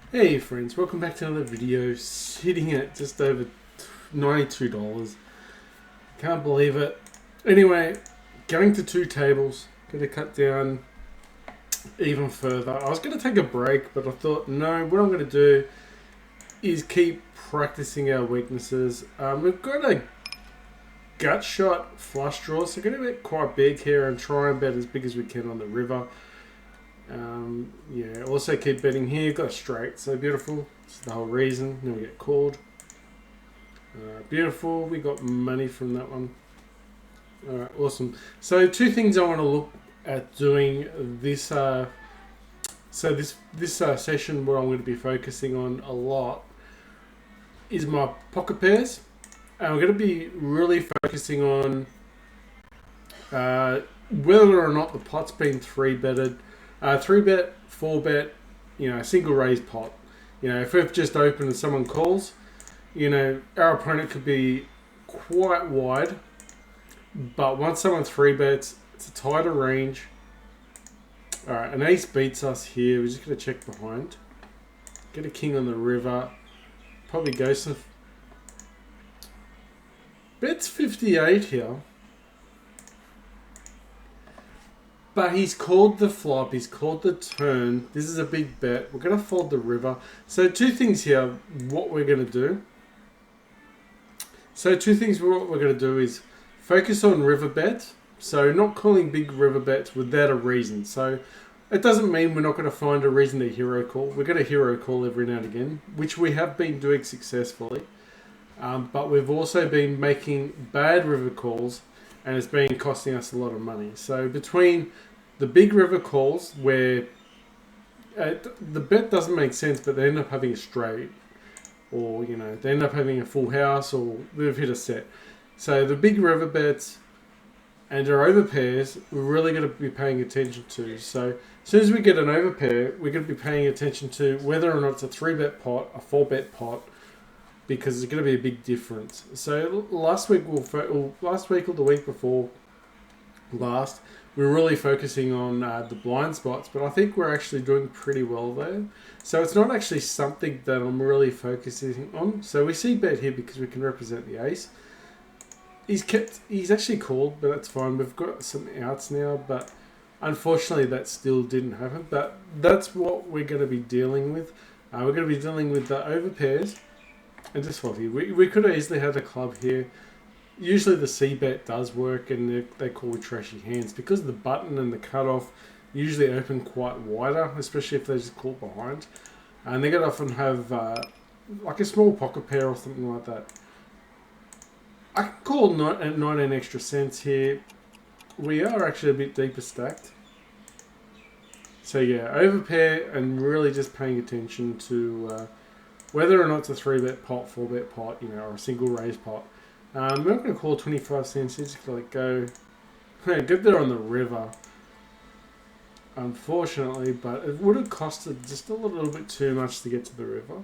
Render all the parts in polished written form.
Hey friends, welcome back to another video. Sitting at just over $92. Can't believe it. Anyway, going to two tables. Gonna cut down even further. I was gonna take a break, but I thought no, what I'm gonna do is keep practicing our weaknesses. We've got a gut shot flush draw, so we're gonna get quite big here and try and bet as big as we can on the river. Yeah, also keep betting here. Got a straight, so beautiful. That's the whole reason. Then we get called. Beautiful. We got money from that one. Alright, awesome. So two things I want to look at doing this. This session, what I'm going to be focusing on a lot is my pocket pairs, and we're going to be really focusing on whether or not the pot's been three betted. 3-bet, 4-bet, single raise pot. If we've just opened and someone calls, our opponent could be quite wide. But once someone 3-bets, it's a tighter range. Alright, an ace beats us here. We're just going to check behind. Get a king on the river. Probably go some... Bets 58 here. But he's called the flop, he's called the turn. This is a big bet. We're going to fold the river. So two things here, what we're going to do. So two things what we're going to do is focus on river bet. So not calling big river bets without a reason. So it doesn't mean we're not going to find a reason to hero call. We're going to hero call every now and again, which we have been doing successfully. But we've also been making bad river calls, and it's been costing us a lot of money. So between the big river calls where the bet doesn't make sense, but they end up having a straight, or they end up having a full house, or we've hit a set. So the big river bets and our overpairs, we're really going to be paying attention to. So as soon as we get an overpair, we're going to be paying attention to whether or not it's a 3-bet pot, a 4-bet pot, because it's going to be a big difference. So last week or the week before last, we were really focusing on the blind spots, but I think we're actually doing pretty well there. So it's not actually something that I'm really focusing on. So we see bet here because we can represent the ace. He's actually called, but that's fine. We've got some outs now, but unfortunately that still didn't happen. But that's what we're going to be dealing with. We're going to be dealing with the overpairs. And just fold here. We could have easily had a club here. Usually the C-bet does work, and they call with trashy hands. Because the button and the cutoff usually open quite wider, especially if they just call behind. And they're going to often have like a small pocket pair or something like that. I can call at 19 extra cents here. We are actually a bit deeper stacked. So yeah, overpair and really just paying attention to... whether or not it's a 3-bet pot, 4-bet pot, or a single raise pot. We're not going to call 25 cents. Just going to go get there on the river. Unfortunately, but it would have costed just a little bit too much to get to the river.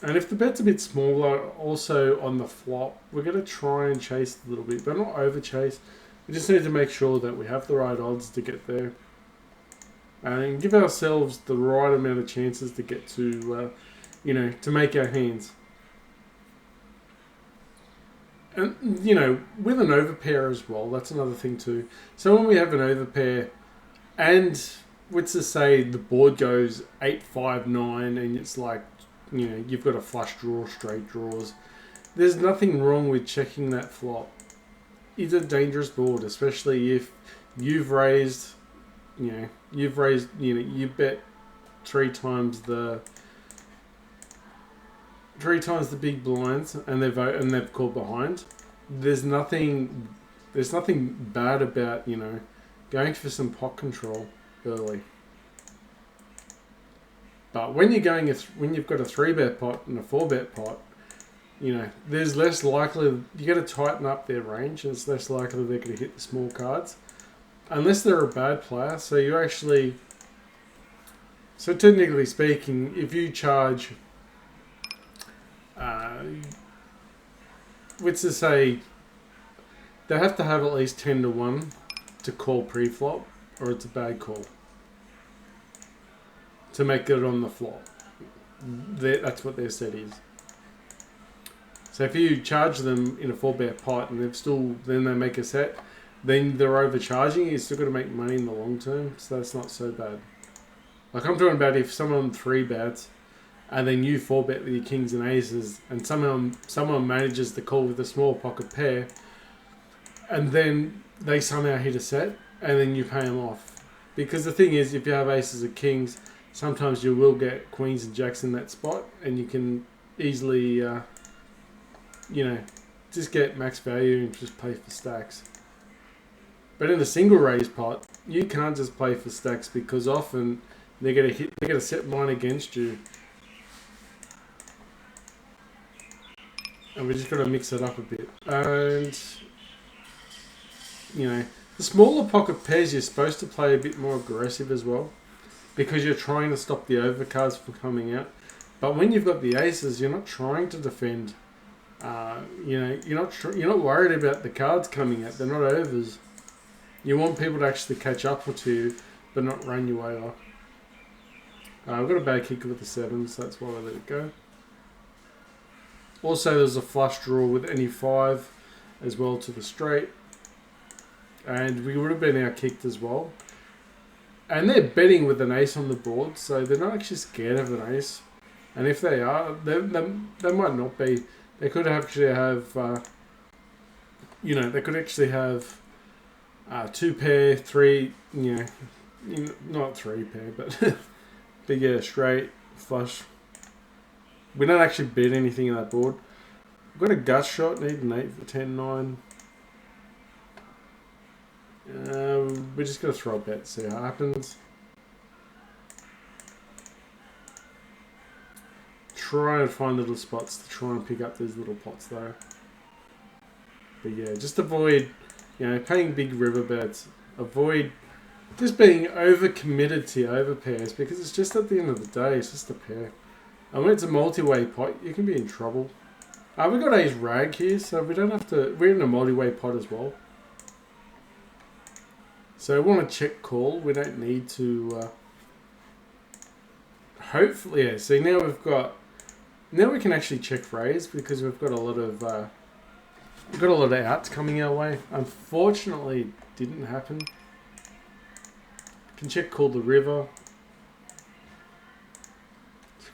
And if the bet's a bit smaller, also on the flop, we're going to try and chase a little bit, but not over chase. We just need to make sure that we have the right odds to get there. And give ourselves the right amount of chances to get to, to make our hands. And, with an overpair as well, that's another thing too. So when we have an overpair, and let's just say the board goes 8, 5, 9, and it's like, you've got a flush draw, straight draws. There's nothing wrong with checking that flop. It's a dangerous board, especially if you've raised... you bet three times the big blinds, and they've called behind. There's nothing bad about going for some pot control early. But when you've got a 3-bet pot and a 4-bet pot, there's less likely you got to tighten up their range, and it's less likely they're going to hit the small cards. Unless they're a bad player, so technically speaking, if you charge, let's just say, they have to have at least 10 to 1 to call pre-flop, or it's a bad call. to make it on the flop. That's what their set is. So if you charge them in a 4-bet pot and then they make a set, then they're overcharging. You're still got to make money in the long term, so that's not so bad. Like I'm talking about if someone 3-bets and then you 4-bet with your kings and aces, and someone manages to call with a small pocket pair, and then they somehow hit a set, and then you pay them off. Because the thing is, if you have aces or kings, sometimes you will get queens and jacks in that spot, and you can easily, just get max value and just play for stacks. But in a single raise pot, you can't just play for stacks because often they're gonna set mine against you. And we just got to mix it up a bit. And, the smaller pocket pairs, you're supposed to play a bit more aggressive as well, because you're trying to stop the overcards from coming out. But when you've got the aces, you're not trying to defend. You're not worried about the cards coming out. They're not overs. You want people to actually catch up to you, but not run you over. I've got a bad kicker with the 7, so that's why I let it go. Also, there's a flush draw with any 5 as well to the straight. And we would have been out-kicked as well. And they're betting with an ace on the board, so they're not actually scared of an ace. And if they are, they might not be. They could actually have, they could actually have 2 pair, 3, not 3 pair, but bigger straight, flush. We don't actually bet anything in that board. We've got a gut shot, need an 8 for 10-9. We're just going to throw a bet, see what happens. Try and find little spots to try and pick up these little pots though. But yeah, just avoid, paying big river bets. Avoid just being over-committed to your overpairs, because it's just at the end of the day, it's just a pair. And when it's a multi-way pot, you can be in trouble. We've got ace rag here, so we don't have to... We're in a multi-way pot as well. So we want to check call. We don't need to... hopefully, yeah. See, now we've got... Now we can actually check raise, because we've got a lot of... we've got a lot of outs coming our way. Unfortunately, it didn't happen. Can check call the river.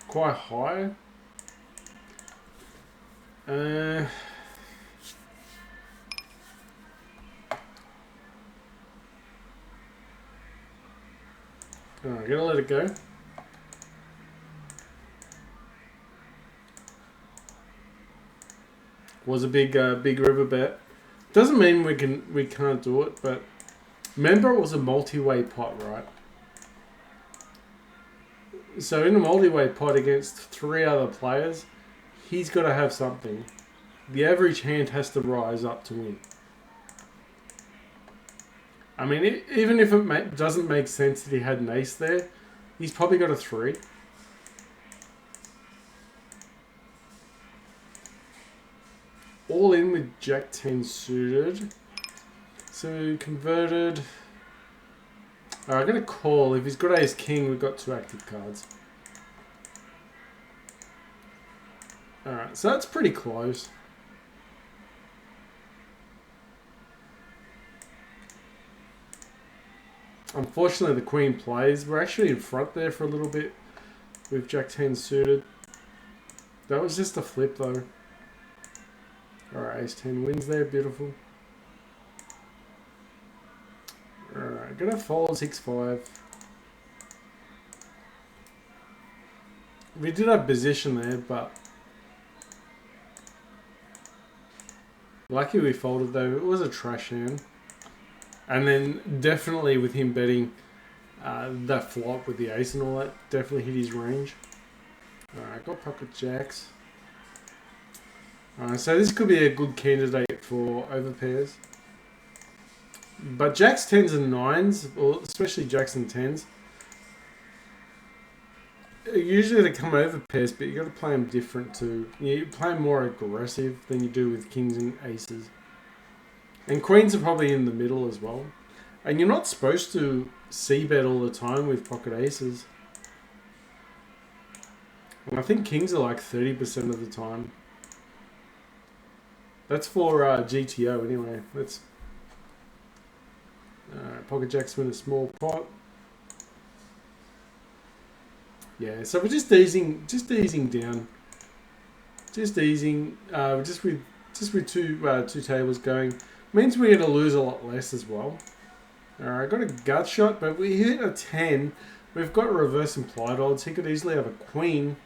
Quite high. I'm gonna let it go. Was a big river bet. Doesn't mean we can't do it, but remember it was a multi-way pot, right? So in a multi-way pot against 3 other players, he's got to have something. The average hand has to rise up to win. I mean, even if it doesn't make sense that he had an ace there, he's probably got a 3. All in with Jack 10 suited. So converted. Alright, I'm going to call. If he's got ace king, we've got 2 active cards. Alright, so that's pretty close. Unfortunately, the queen plays. We're actually in front there for a little bit with Jack 10 suited. That was just a flip though. Alright, ace 10 wins there. Beautiful. Alright, gonna fold 6-5. We did have position there, but lucky we folded though. It was a trash hand. And then definitely with him betting that flop with the ace and all that, definitely hit his range. Alright, got pocket jacks. Alright, so this could be a good candidate for overpairs. But jacks, 10s and 9s, or especially jacks and 10s, usually they come over pairs, but you got to play them different too. You play them more aggressive than you do with kings and aces. And queens are probably in the middle as well. And you're not supposed to c-bet all the time with pocket aces. And I think kings are like 30% of the time. That's for GTO anyway. Let's pocket jacks win a small pot. Yeah, so we're just easing down, just with two tables going. Means we're gonna lose a lot less as well. All right, got a gut shot, but we hit a 10. We've got reverse implied odds. He could easily have a queen,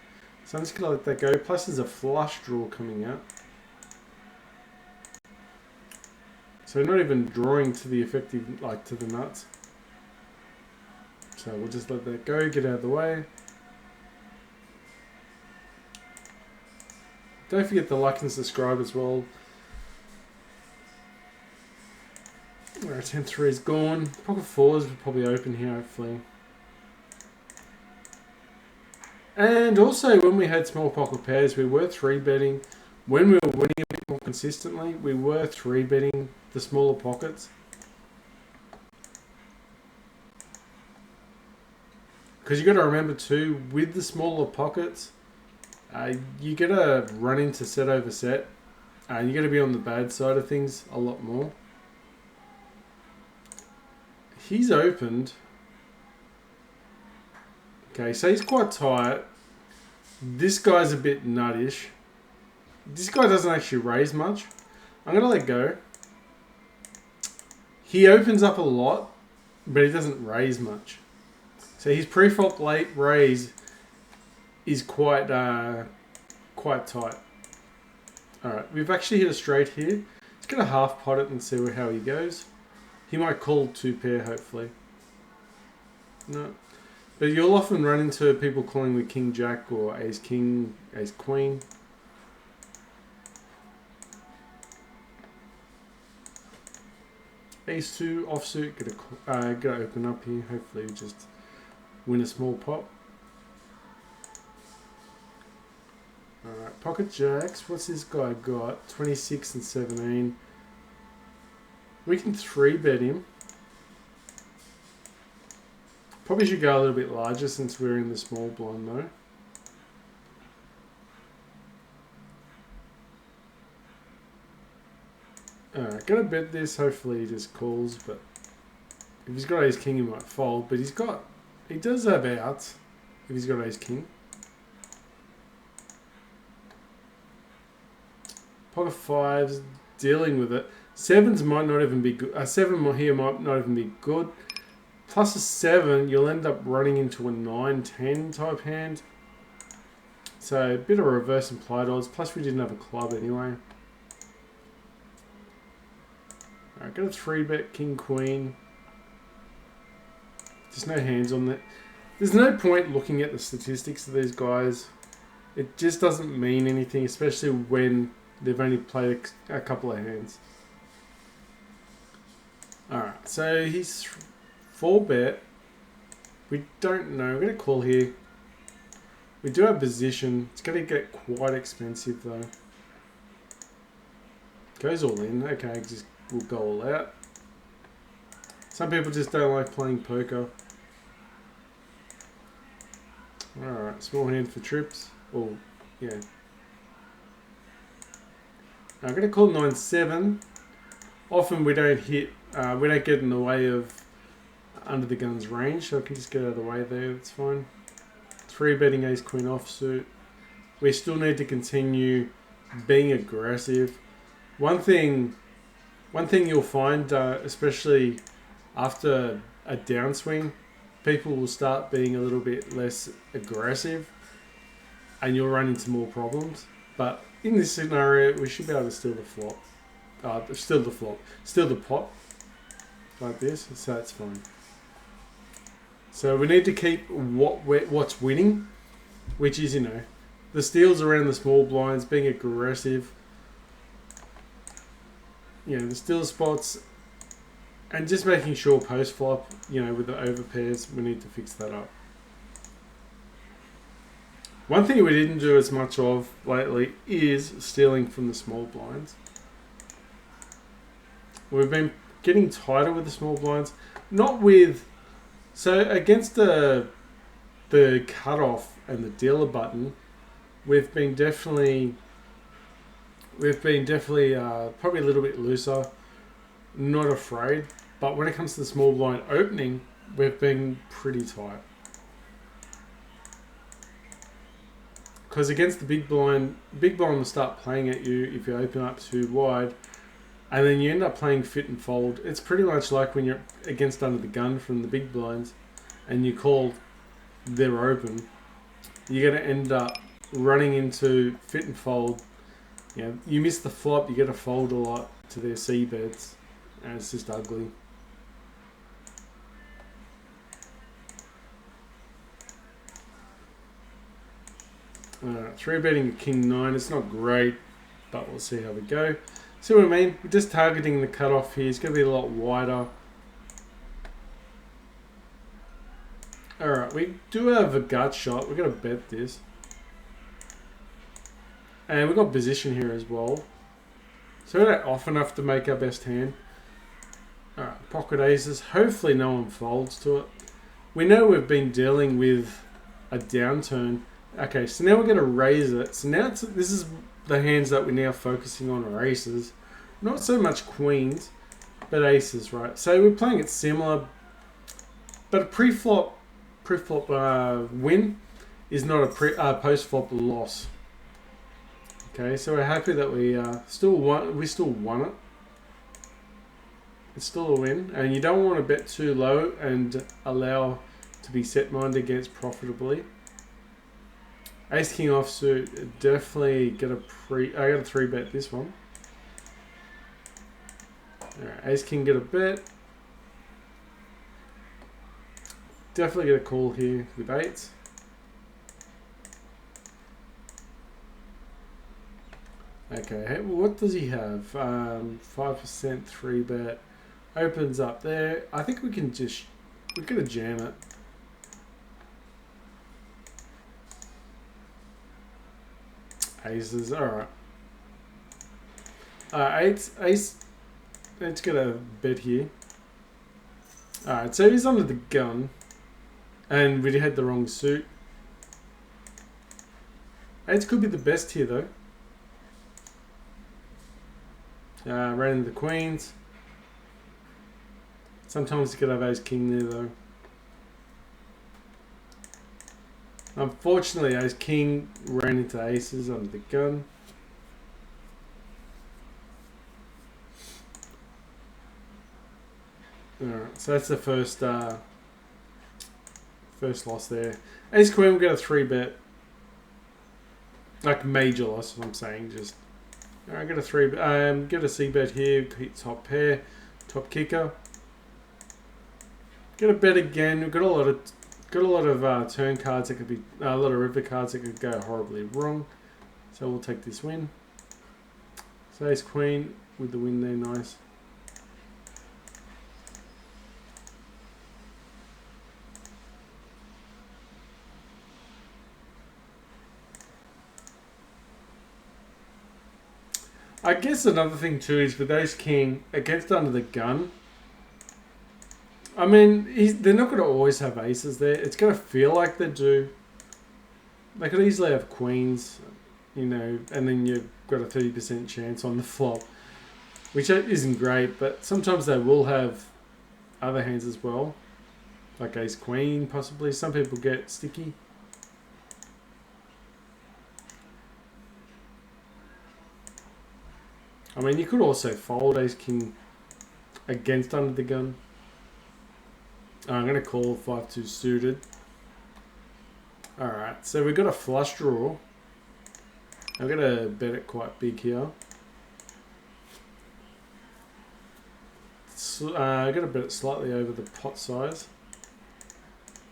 so I'm just gonna let that go. Plus, there's a flush draw coming out. So not even drawing to the effective, like to the nuts. So we'll just let that go, get out of the way. Don't forget to like and subscribe as well. Our 10-3 is gone. Pocket 4s will probably open here, hopefully. And also, when we had small pocket pairs, we were 3-betting. When we were winning a bit more consistently, we were 3-betting the smaller pockets. Because you got to remember too, with the smaller pockets, you got to run into set over set. You got to be on the bad side of things a lot more. He's opened. Okay, so he's quite tight. This guy's a bit nuttish. This guy doesn't actually raise much. I'm going to let go. He opens up a lot, but he doesn't raise much. So his pre-flop late raise is quite tight. Alright, we've actually hit a straight here. Let's get a half pot it and see how he goes. He might call 2-pair, hopefully. No. But you'll often run into people calling with King Jack or Ace King, Ace Queen. Ace 2 offsuit, gotta open up here. Hopefully we just win a small pot. Alright, pocket jacks. What's this guy got? 26 and 17. We can 3-bet him. Probably should go a little bit larger since we're in the small blind though. Alright, gonna bet this. Hopefully he just calls, but if he's got ace king he might fold, but he does have outs if he's got ace king. Pocket 5s, dealing with it. 7s might not even be good. 7 here might not even be good. Plus a 7, you'll end up running into a 9-10 type hand. So a bit of reverse implied odds. Plus we didn't have a club anyway. Alright, got a 3-bet king queen. There's no hands on that. There's no point looking at the statistics of these guys. It just doesn't mean anything, especially when they've only played a couple of hands. Alright, so he's 4-bet. We don't know. We're going to call here. We do have position. It's going to get quite expensive though. Goes all in. Okay, just we'll go all out. Some people just don't like playing poker. Alright, small hand for trips. Oh, yeah. I'm going to call 9-7. Often we don't hit, we don't get in the way of under the gun's range, so I can just get out of the way there, that's fine. 3-betting ace queen offsuit. We still need to continue being aggressive. One thing you'll find, especially after a downswing, people will start being a little bit less aggressive and you'll run into more problems. But in this scenario, we should be able to steal the flop. Steal the pot like this, so that's fine. So we need to keep what's winning, which is, you know, the steals around the small blinds, being aggressive, you know, the steal spots, and just making sure post flop, you know, with the over pairs, we need to fix that up. One thing we didn't do as much of lately is stealing from the small blinds. We've been getting tighter with the small blinds, not with, so against the cutoff and the dealer button, we've been definitely probably a little bit looser, not afraid. But when it comes to the small blind opening, we've been pretty tight. Because against the big blind will start playing at you if you open up too wide, and then you end up playing fit and fold. It's pretty much like when you're against under the gun from the big blinds, and you call they're open. You're going to end up running into fit and fold. You know, you miss the flop, you get to fold a lot to their C bets, and it's just ugly. Three betting king 9, it's not great, but we'll see how we go. See what I mean? We're just targeting the cutoff here. It's going to be a lot wider. Alright, we do have a gut shot. We're going to bet this. And we've got position here as well. So we're not off enough to make our best hand. Alright, pocket aces. Hopefully no one folds to it. We know we've been dealing with a downturn. Okay, so now we're going to raise it. So now this is the hands that we're now focusing on are aces. Not so much queens, but aces, right? So we're playing it similar. But a pre-flop win is not a post-flop loss. Okay, so we're happy that we still won it. It's still a win, and you don't want to bet too low and allow to be set mind against profitably. Ace king offsuit, definitely get I got a 3-bet this one. Alright, ace king get a bet. Definitely get a call here with 8s. Okay, what does he have? 5% 3-bet. Opens up there. I think we're gonna jam it. Aces, alright. Ace. Let's get a bet here. Alright, so he's under the gun. And we had the wrong suit. Ace could be the best here though. Ran into the queens. Sometimes you could have ace king there though. Unfortunately, ace king ran into aces under the gun. Alright, so that's the first loss there. Ace queen will get a 3-bet. Like major loss, I'm saying. Just alright, get a 3-bet. Get a C-bet here. Hit top pair, top kicker. Get a bet again. We've got a lot of turn cards that could be a lot of river cards that could go horribly wrong. So we'll take this win. So ace queen with the win there, nice. I guess another thing too is with ace king against under the gun. I mean, they're not going to always have aces there. It's going to feel like they do. They could easily have queens, you know, and then you've got a 30% chance on the flop, which isn't great, but sometimes they will have other hands as well, like ace queen possibly. Some people get sticky. I mean, you could also fold ace king against under the gun. I'm going to call 5-2 suited. Alright, so we've got a flush draw. I'm going to bet it quite big here. I'm going to bet it slightly over the pot size.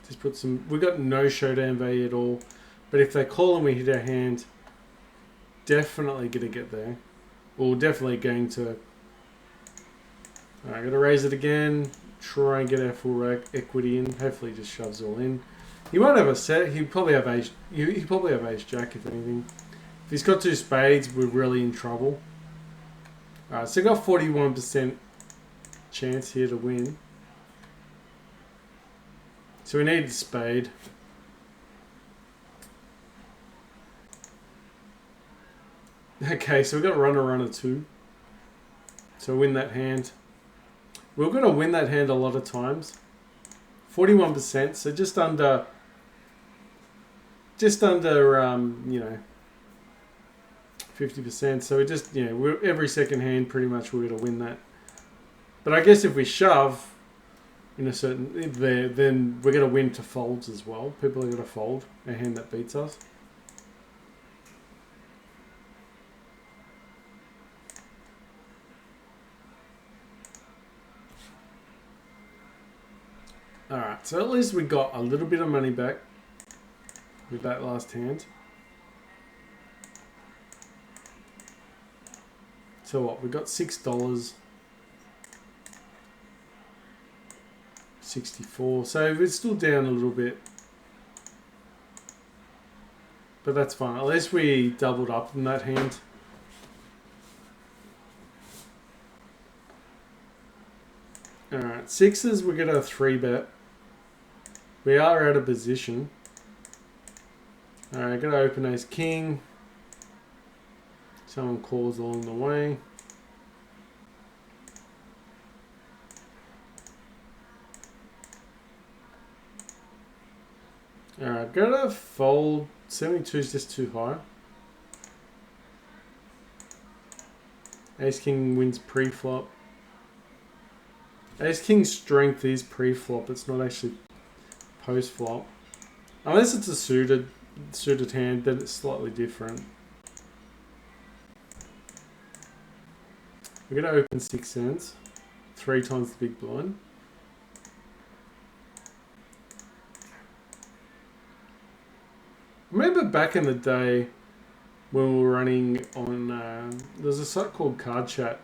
Just put some... We've got no showdown value at all. But if they call and we hit our hand, definitely going to get there. We're definitely going to... Alright, going to raise it again. Try and get our full equity in. Hopefully he just shoves all in. He won't have a set. He'll probably have ace. He'll probably have ace jack if anything. If he's got 2 spades, we're really in trouble. Alright, so we've got 41% chance here to win. So we need the spade. Okay, so we've got runner 2. So win that hand. We're going to win that hand a lot of times. 41%, so just under, you know, 50%. So we just, you know, every second hand pretty much we're going to win that. But I guess if we shove in a certain there, then we're going to win to folds as well. People are going to fold a hand that beats us. Alright, so at least we got a little bit of money back with that last hand. So what, we got $6. 64, so it's still down a little bit. But that's fine, at least we doubled up in that hand. Alright, sixes, we're going to 3-bet. We are out of position. Alright, gotta open ace king. Someone calls along the way. Alright, gotta fold. 72 is just too high. Ace king wins pre-flop. Ace king's strength is pre-flop, it's not actually post-flop. Unless it's a suited hand, then it's slightly different. We're going to open 6 cents, 3 times the big blind. Remember back in the day when we were running on, there's a site called Card Chat,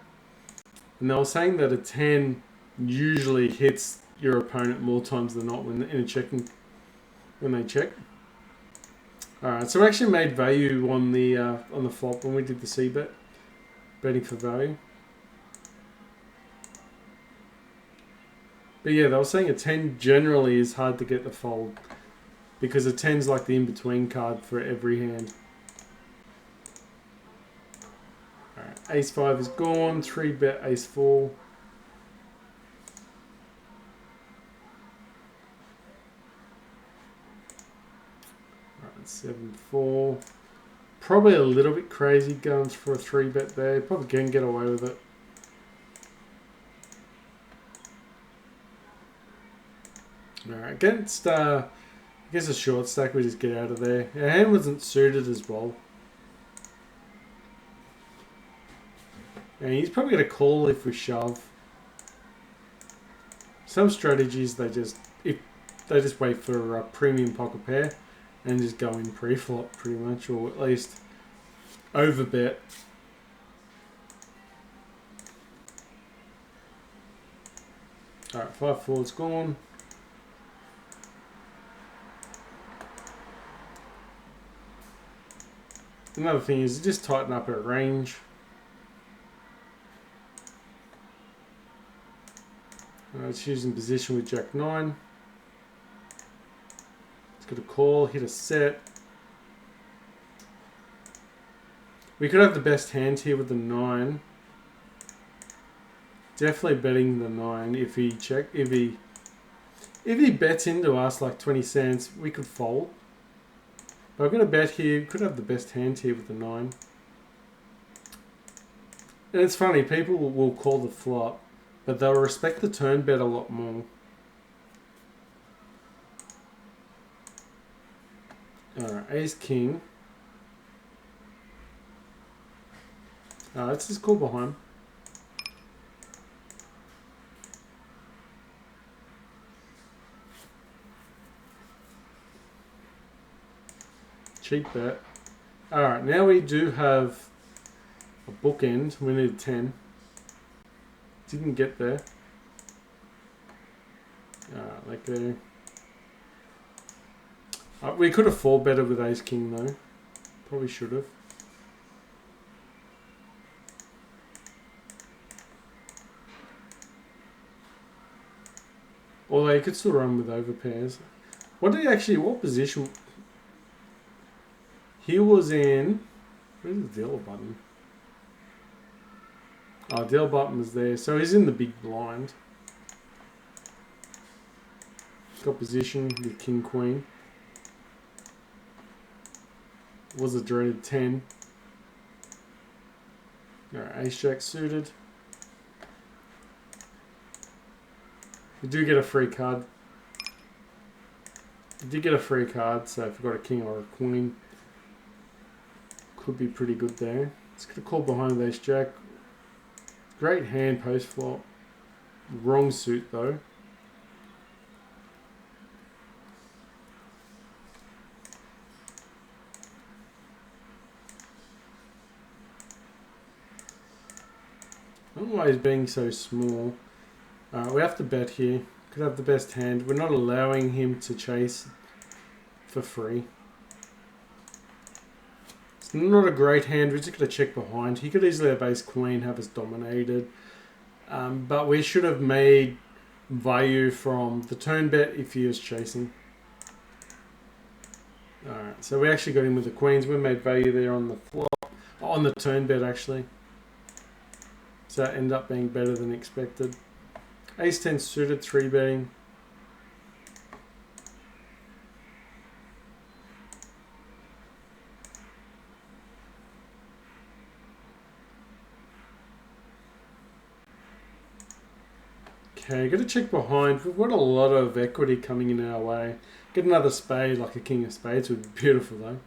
and they were saying that a 10 usually hits your opponent more times than not when they check. Alright, so we actually made value on the flop when we did the C-bet, betting for value. But yeah, they were saying a 10 generally is hard to get the fold because a 10's like the in-between card for every hand. Alright, ace 5 is gone, 3-bet ace 4. Alright, 7-4. Probably a little bit crazy going for a 3-bet there. Probably can get away with it. Alright, against I guess a short stack, we just get out of there. Our hand wasn't suited as well. And he's probably going to call if we shove. Some strategies, they just wait for a premium pocket pair and just go in pre-flop pretty much, or at least overbet. Alright, 5-4 is gone. Another thing is just tighten up our range. It's using position with Jack 9. It's got a call, hit a set. We could have the best hand here with the 9. Definitely betting the 9 if he bets into us like 20 cents, we could fold. But I'm going to bet here, could have the best hand here with the 9. And it's funny, people will call the flop, but they'll respect the turn bet a lot more. Alright, ace king. Let's just call behind. Cheap bet. Alright, now we do have a bookend. We need 10. Didn't get there. Alright, like there. We could have 4-betted with ace king though. Probably should have. Although you could still run with overpairs. What position? He was in Where's the dealer button? Oh, dealer button was there. So he's in the big blind. Got position with king, queen. Was a dreaded 10. Alright, ace jack suited. We do get a free card. We did get a free card, so if we've got a king or a queen, could be pretty good there. It's going to call behind with ace jack. Great hand post flop. Wrong suit though. I don't know why he's being so small. We have to bet here. Could have the best hand. We're not allowing him to chase for free. It's not a great hand. We're just going to check behind. He could easily have ace queen, have us dominated. But we should have made value from the turn bet if he was chasing. Alright, so we actually got him with the queens. We made value there on the flop. On the turn bet actually. So that ended up being better than expected. Ace 10 suited, 3 betting. Okay, got to check behind. We've got a lot of equity coming in our way. Get another spade, like a king of spades, would be beautiful though.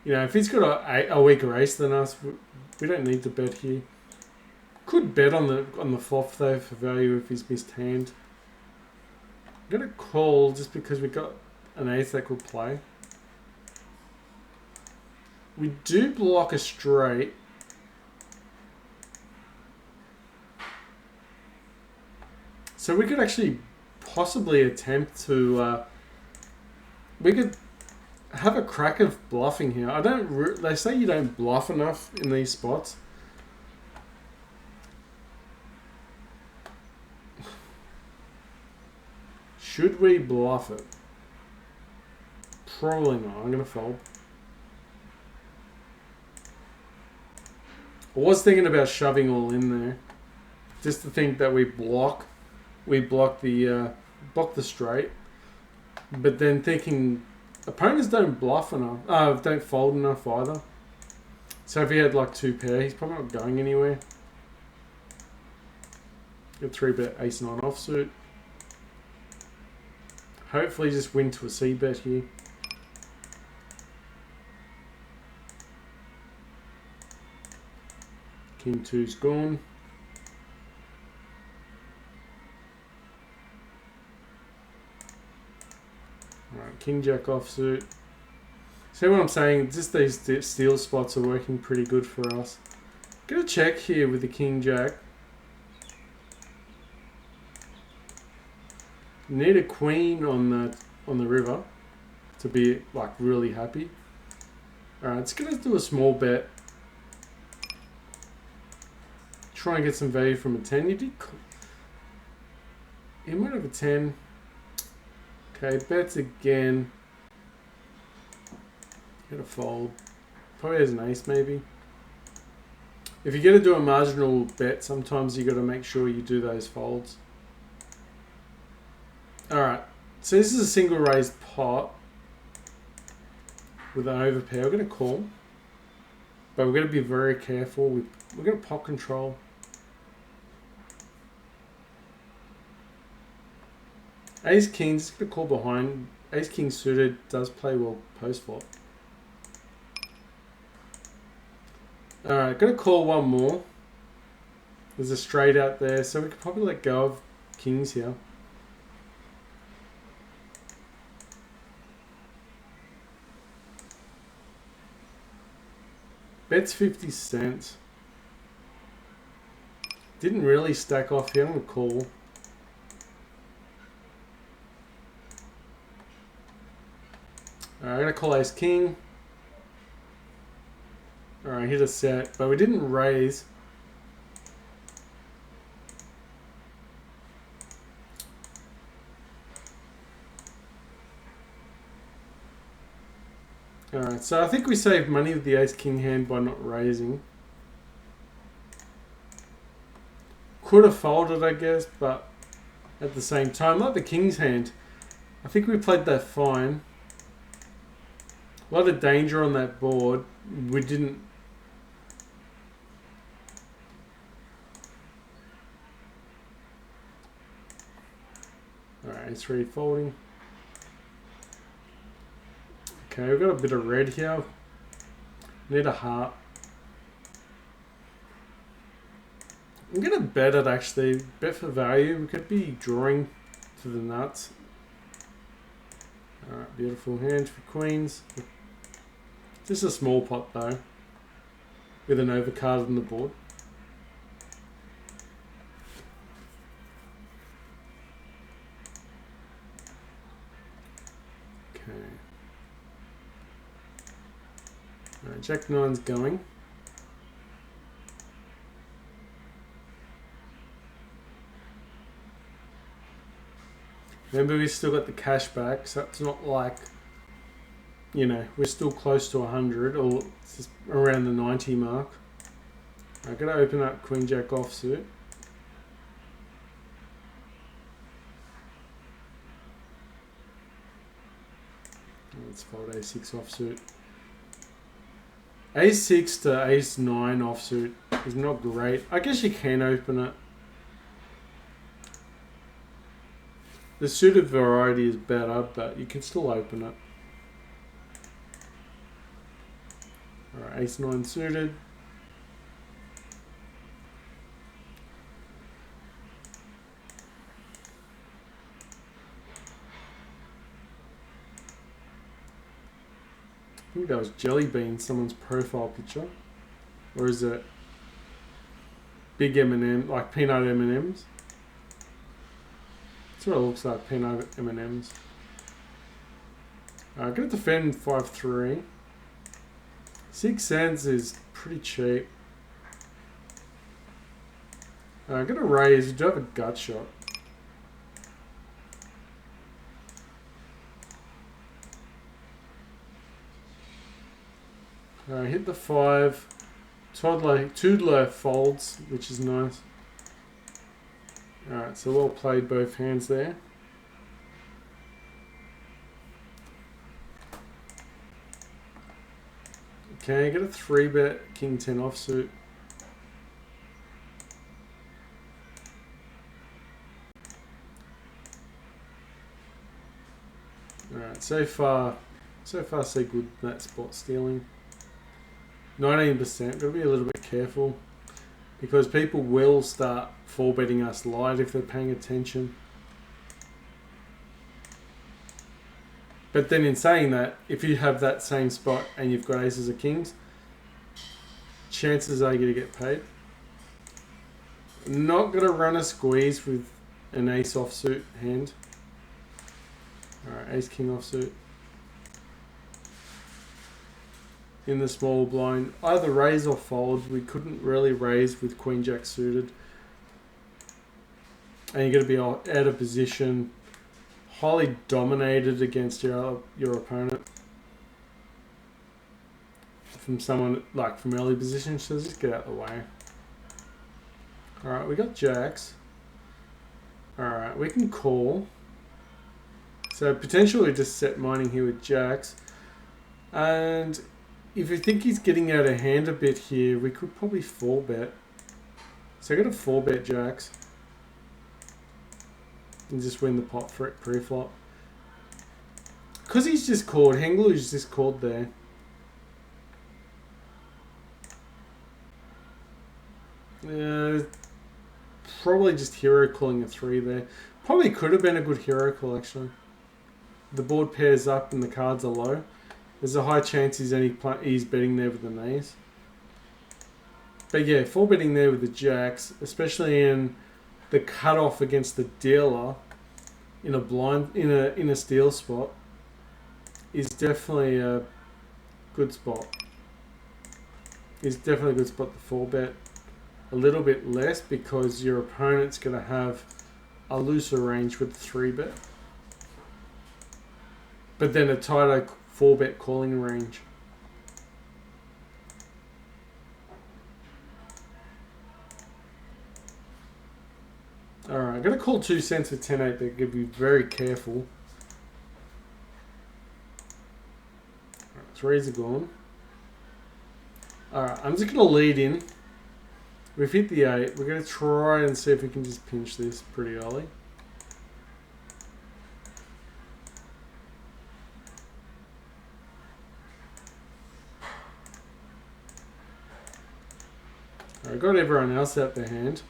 You know, if he's got a weaker ace than us, we don't need to bet here. Could bet on the flop though for value if he's missed hand. I'm gonna call just because we got an ace that could play. We do block a straight. So we could actually possibly attempt to. We could have a crack of bluffing here. I don't. They say you don't bluff enough in these spots. Should we bluff it? Probably not. I'm gonna fold. I was thinking about shoving all in there, just to think that we block the straight, but then thinking opponents don't bluff enough, don't fold enough either. So if he had like 2 pair, he's probably not going anywhere. Get 3-bet ace 9 offsuit. Hopefully just win to a c-bet here. King 2's gone. Alright, King Jack offsuit. See what I'm saying? Just these steal spots are working pretty good for us. Gonna check here with the King Jack. Need a queen on the river to be like really happy. Alright, it's gonna do a small bet. Try and get some value from a 10. He might have a 10. Okay, bets again. Get a fold. Probably has an ace maybe. If you're gonna do a marginal bet, sometimes you gotta make sure you do those folds. Alright, so this is a single raised pot with an overpair. We're going to call, but we're going to be very careful. We're going to pot control. Ace King, just going to call behind. Ace King suited does play well post flop. Alright, going to call one more. There's a straight out there, so we could probably let go of kings here. Bet's 50 cents. Didn't really stack off here. I'm going to call. Alright, I'm going to call ace king. Alright, hit a set, but we didn't raise. Alright, so I think we saved money with the ace-king hand by not raising. Could have folded, I guess, but at the same time, like the king's hand, I think we played that fine. A lot of danger on that board. We didn't... Alright, ace-3 folding. Okay, we've got a bit of red here. Need a heart. I'm going to bet it actually. Bet for value. We could be drawing to the nuts. Alright, beautiful hand for queens. Just a small pot though. With an overcard on the board. Okay. Alright, Jack 9's going. Remember, we still got the cash back, so it's not like, you know, we're still close to 100 or just around the 90 mark. I'm going to open up Queen Jack offsuit. Let's fold A6 offsuit. A6 to Ace9 offsuit is not great. I guess you can open it. The suited variety is better, but you can still open it. Alright, Ace9 suited. I think that was Jelly Bean, someone's profile picture. Or is it big M&M, like peanut M&Ms? That's what it looks like, peanut M&Ms. I'm going to defend 5-3. 6 cents is pretty cheap. I'm going to raise. We do have a gut shot. Hit the 5. Toodler folds, which is nice. Alright, so well played both hands there. Okay, get a 3-bet, King 10 offsuit. Alright, so far so good that spot stealing. 19%, gotta be a little bit careful. Because people will start 4-betting us light if they're paying attention. But then in saying that, if you have that same spot and you've got aces or kings, chances are you're going to get paid. Not going to run a squeeze with an ace offsuit hand. Alright, ace king offsuit. In the small blind, either raise or fold. We couldn't really raise with queen jack suited, and you're going to be out of position, highly dominated against your opponent from someone like from early position. So just get out of the way. All right, we got jacks. All right, we can call. So potentially just set mining here with jacks, and if you think he's getting out of hand a bit here, we could probably 4-bet. So I got a 4-bet jacks. And just win the pot for it pre-flop. Because he's just called. Henglu's just called there. Probably just hero calling a 3 there. Probably could have been a good hero call actually. The board pairs up and the cards are low. There's a high chance he's betting there with an ace. But yeah, 4-betting there with the jacks, especially in the cutoff against the dealer in a blind in a steal spot, is definitely a good spot. Is definitely a good spot to 4-bet. A little bit less because your opponent's going to have a looser range with the 3-bet. But then a tighter 4-bet calling range. Alright, I'm going to call 2 cents with 10-8, but gotta be very careful. Alright, 3s are gone. Alright, I'm just going to lead in. We've hit the 8. We're going to try and see if we can just pinch this pretty early. Alright, got everyone else out their hand.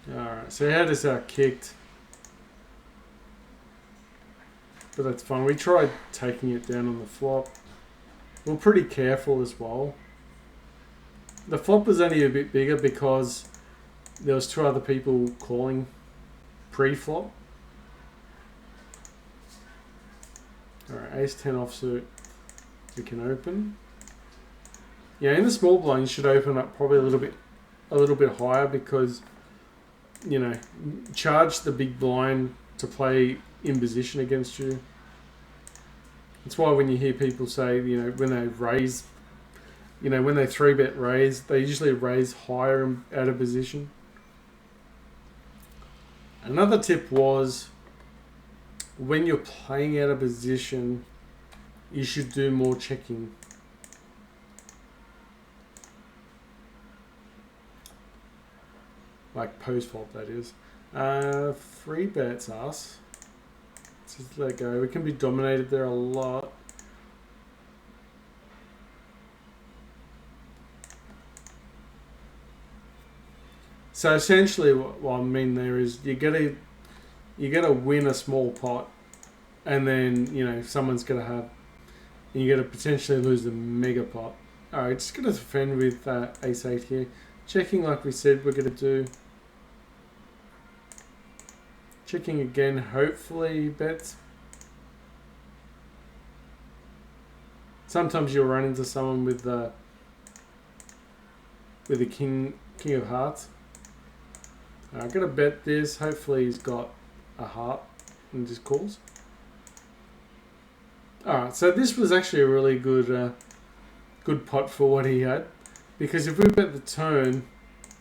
Alright, so how does that kicked? But that's fine. We tried taking it down on the flop. We're pretty careful as well. The flop was only a bit bigger because there was 2 other people calling pre-flop. Alright, ace-10 offsuit. We can open. Yeah, in the small blind you should open up probably a little bit higher because, you know, charge the big blind to play in position against you. That's why when you hear people say, you know, when they raise, you know, when they 3-bet raise, they usually raise higher and out of position. Another tip was, when you're playing out of position, you should do more checking. Like post-flop, that is. 3-bets us. Let's just let go. We can be dominated there a lot. So essentially what I mean there is you gotta win a small pot, and then, you know, someone's gonna have, and you gotta potentially lose the mega pot. Alright, just gonna defend with ace-8 here. Checking like we said we're gonna do. Checking again, hopefully he bets. Sometimes you'll run into someone with the king of hearts. I'm gonna bet this. Hopefully he's got a heart and just calls. Alright, so this was actually a really good good pot for what he had, because if we bet the turn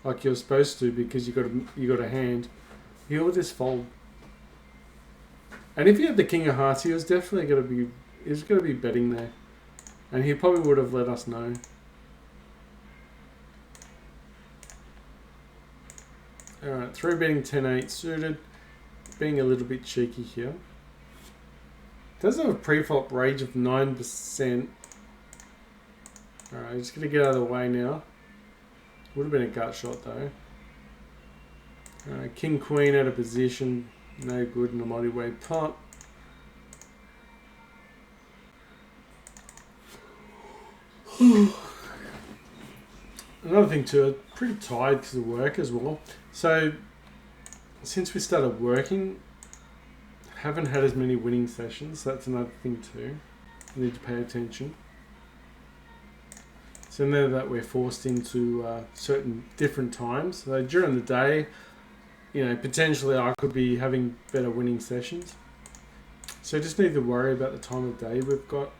like you're supposed to, because you got a hand, he'll just fold. And if you had the king of hearts, he was definitely gonna be betting there, and he probably would have let us know. Alright, 3-betting 10-8 suited, being a little bit cheeky here. Does have a pre-flop range of 9%. Alright, just gonna get out of the way now. Would have been a gut shot though. Alright, king queen out of position, no good in a multi-way pot. Another thing too, pretty tired because of work as well. So since we started working, haven't had as many winning sessions. That's another thing too. You need to pay attention. So now that we're forced into certain different times, so during the day, you know, potentially I could be having better winning sessions. So just need to worry about the time of day we've got.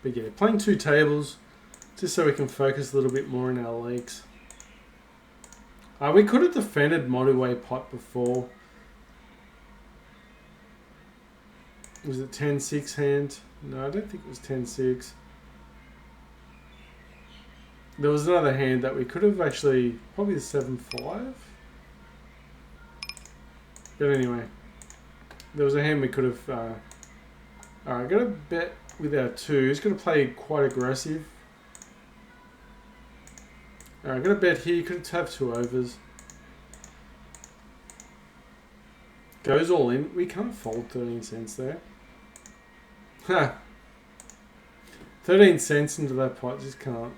But yeah, playing 2 tables just so we can focus a little bit more on our legs. We could have defended multi-way pot before. Was it 10-6 hand? No, I don't think it was 10-6. There was another hand that we could have actually, probably the 7-5. But anyway, there was a hand we could have. Alright, got to bet with our 2. He's going to play quite aggressive. Alright, got to bet here. Could have 2 overs. Goes all in. We can't fold 13 cents there. Ha! 13 cents into that pot, just can't.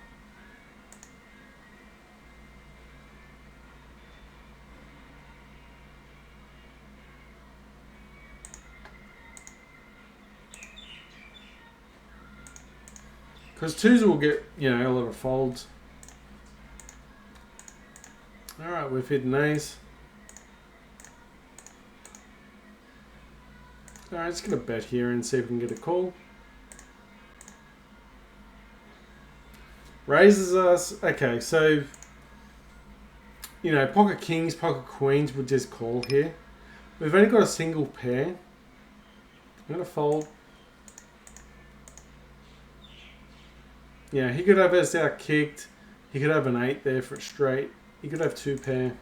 Because 2s will get, you know, a lot of folds. Alright, we've hit an ace. Alright, just going to bet here and see if we can get a call. Raises us. Okay, so, you know, pocket kings, pocket queens would just call here. We've only got a single pair. I'm going to fold. Yeah, he could have us out kicked. He could have an 8 there for a straight. He could have 2 pair.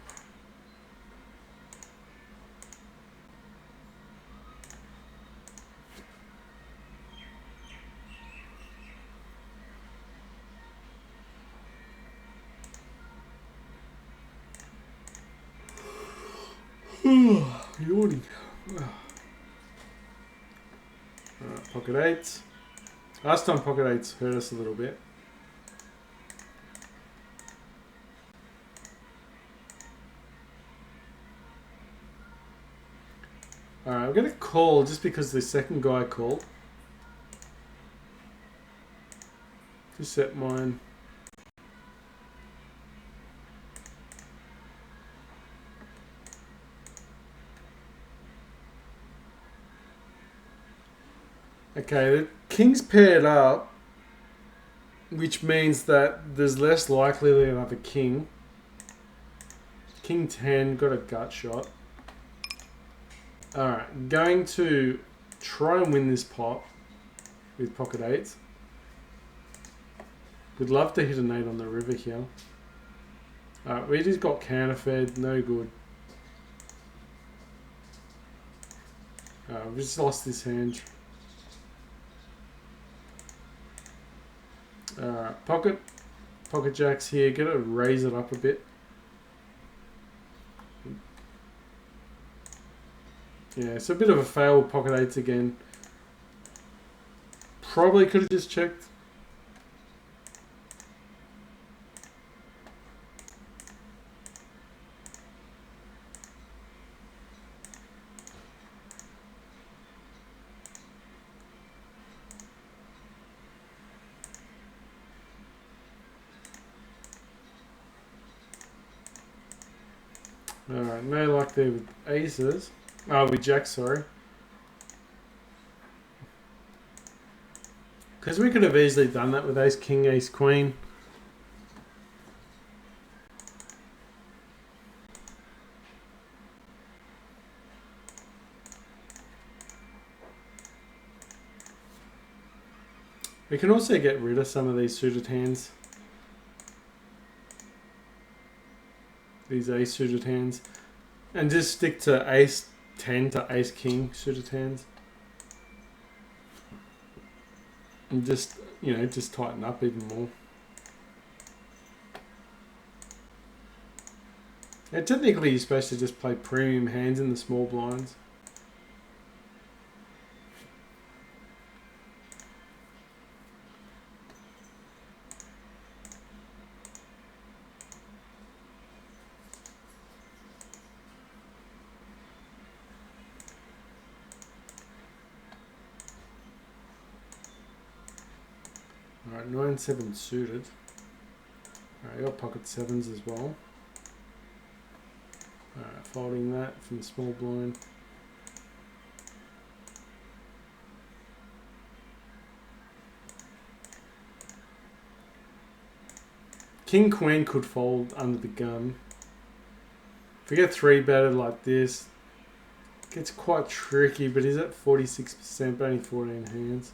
Yawning. Alright, pocket 8s. Last time pocket 8s hurt us a little bit. Alright, I'm going to call just because the second guy called. Just set mine. Okay, the king's paired up, which means that there's less likely to have a king. King 10, got a gut shot. Alright, going to try and win this pot with pocket 8s. Would love to hit an 8 on the river here. Alright, we just got counterfeited, no good. We just lost this hand. Alright, pocket jacks here, gotta raise it up a bit. Yeah, it's a bit of a fail with pocket 8s again. Probably could have just checked. Alright, no luck there with aces. Oh, with jacks, sorry. Because we could have easily done that with ace king, ace queen. We can also get rid of some of these suited hands. These ace suited hands. And just stick to ace 10 to ace king suited hands. And just, you know, just tighten up even more. Yeah, technically you're supposed to just play premium hands in the small blinds. Alright, 9-7 suited. Alright, got pocket 7s as well. Alright, folding that from the small blind. King Queen could fold under the gun. If we get 3-betted like this, it gets quite tricky, but he's at 46%, but only 14 hands.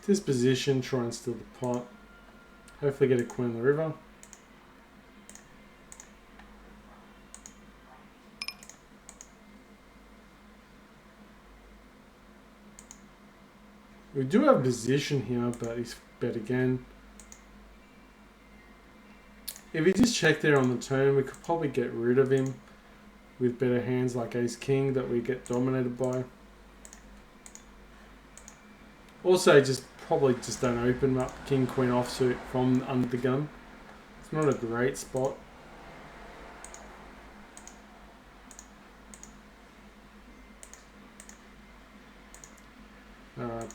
This position, try and steal the pot. Hopefully get a queen on the river. We do have position here, but he's bet again. If he just checked there on the turn, we could probably get rid of him with better hands like ace king that we get dominated by. Also, probably just don't open up king queen offsuit from under the gun. It's not a great spot.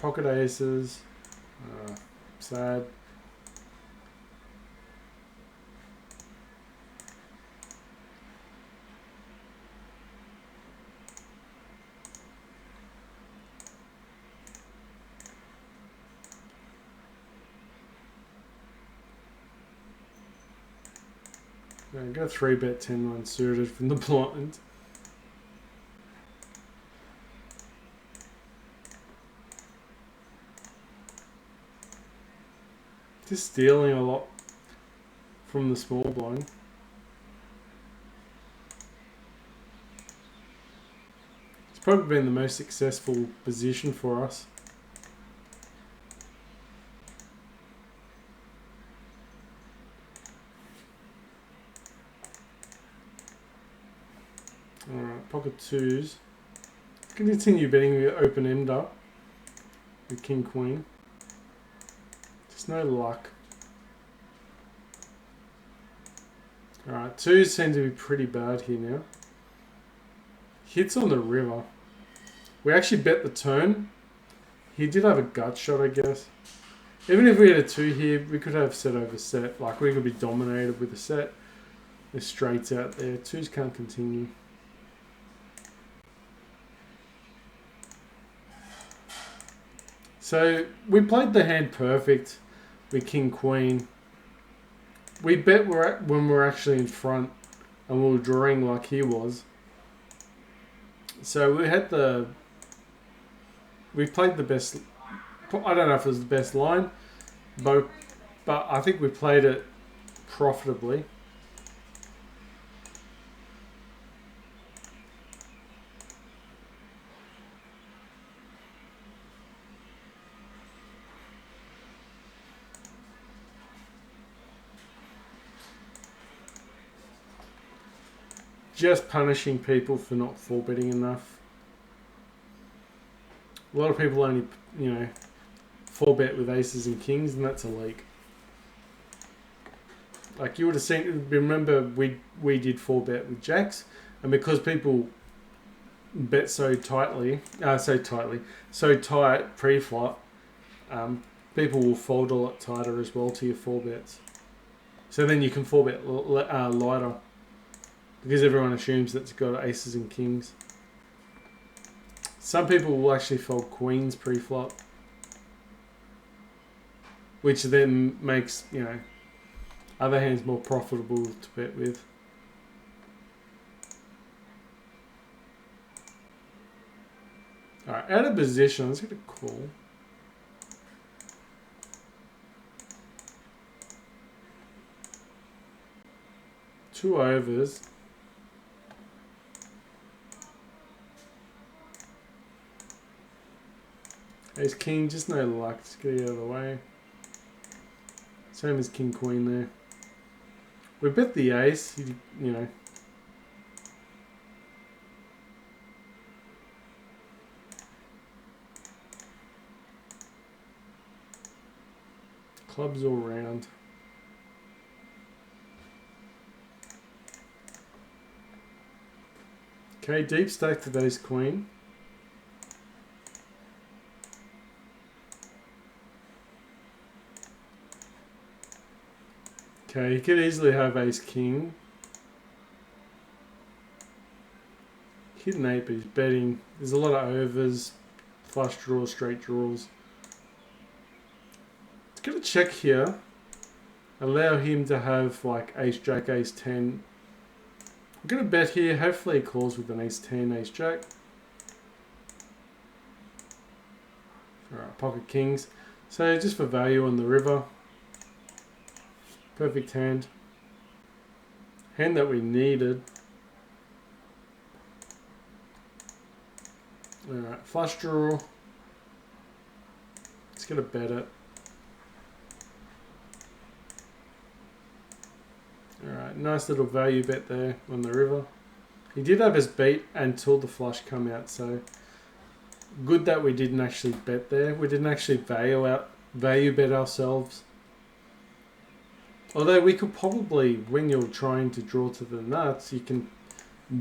Pocket aces. Sad. I'm going to 3-bet 10-9 suited from the blind. Just stealing a lot from the small blind. It's probably been the most successful position for us. Alright, pocket twos. Continue betting with open ender with king queen. Just no luck. Alright, twos seem to be pretty bad here now. Hits on the river. We actually bet the turn. He did have a gut shot, I guess. Even if we had a 2 here, we could have set over set. Like, we could be dominated with a set. There's straights out there. Twos can't continue. So, we played the hand perfect with king queen. We bet when we're actually in front and we were drawing like he was. So, we played the best. I don't know if it was the best line, but I think we played it profitably. Just punishing people for not 4-betting enough. A lot of people only, 4-bet with aces and kings, and that's a leak. Like, you would have seen, remember we did 4-bet with jacks, and because people bet so tight pre-flop, people will fold a lot tighter as well to your 4-bets. So then you can 4-bet lighter, because everyone assumes that it's got aces and kings. Some people will actually fold queens pre-flop, which then makes, other hands more profitable to bet with. Alright, out of position, let's get a call. Two overs. Ace king, just no luck. Just get it out of the way. Same as king queen there. We bet the ace, Clubs all round. Okay, deep stack to ace queen. Okay, he could easily have ace king. Hidden 8, but he's betting. There's a lot of overs, flush draws, straight draws. Let's get a check here. Allow him to have like ace jack, ace 10. I'm going to bet here. Hopefully he calls with an ace 10, ace jack. Alright, pocket kings. So just for value on the river. Perfect hand. Hand that we needed. Alright, flush draw. Let's get a bet it. Alright, nice little value bet there on the river. He did have his beat until the flush come out, so good that we didn't actually bet there. We didn't actually value bet ourselves. Although we could probably, when you're trying to draw to the nuts, you can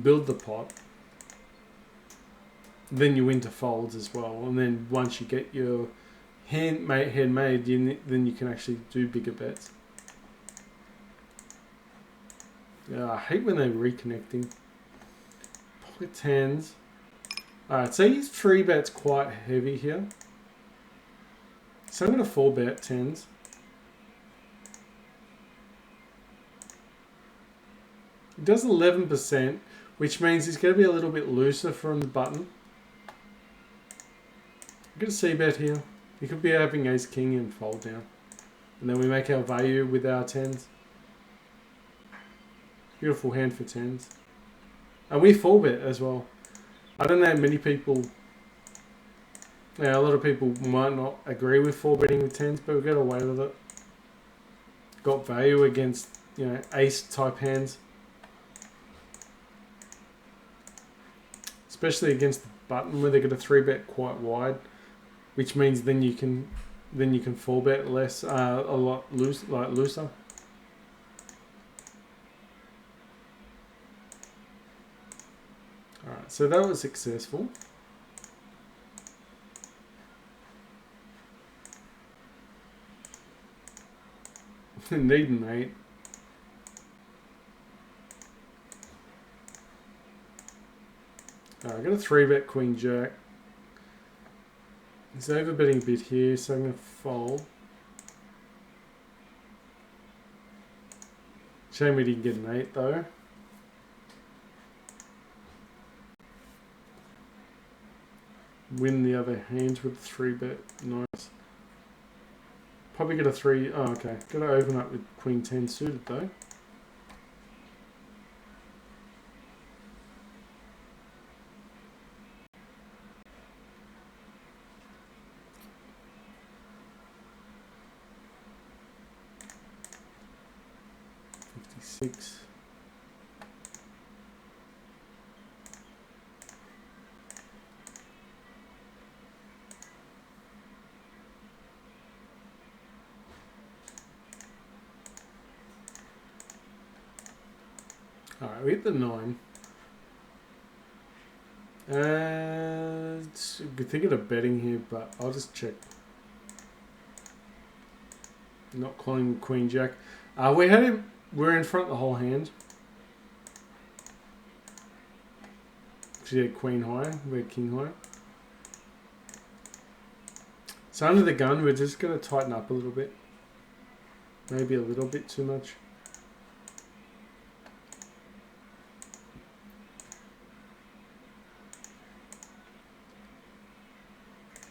build the pot. Then you win to folds as well. And then once you get your hand made, then you can actually do bigger bets. Yeah, I hate when they're reconnecting. Pocket tens. Alright, so his 3-bet's quite heavy here. So I'm going to 4-bet tens. does 11%, which means he's going to be a little bit looser from the button. We're going to see bet here. He could be having ace king and fold down. And then we make our value with our tens. Beautiful hand for tens. And we full bet as well. I don't know many people... Yeah, a lot of people might not agree with full betting with tens, but we got away with it. Got value against, you know, ace type hands. Especially against the button where they're going to 3-bet quite wide. Which means then you can full bet less, a lot looser. Alright, so that was successful. Need an 8. Alright, I got a 3-bet queen jack. He's overbetting a bit here, so I'm going to fold. Shame we didn't get an 8 though. Win the other hands with the 3-bet. Nice. Probably get a 3. Oh, okay. Got to open up with queen 10 suited though. Six. Alright, we hit the 9. It's good thinking of betting here, but I'll just check. Not calling queen jack. We had him. We're in front the whole hand. She had queen high, we had king high. So under the gun, we're just going to tighten up a little bit. Maybe a little bit too much.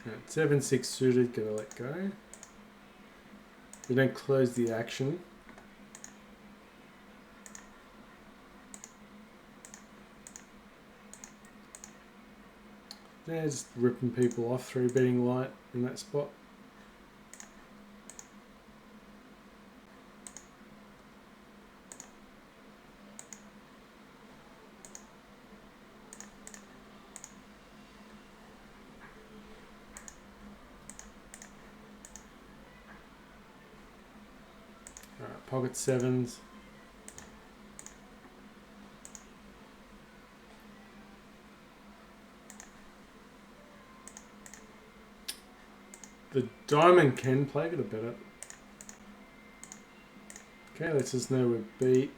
Right, 7-6 suited, gotta let go. We don't close the action. Yeah, just ripping people off, 3-betting light in that spot. Alright, pocket 7s. The diamond can play, gotta bet it. Okay, lets us know we're beat.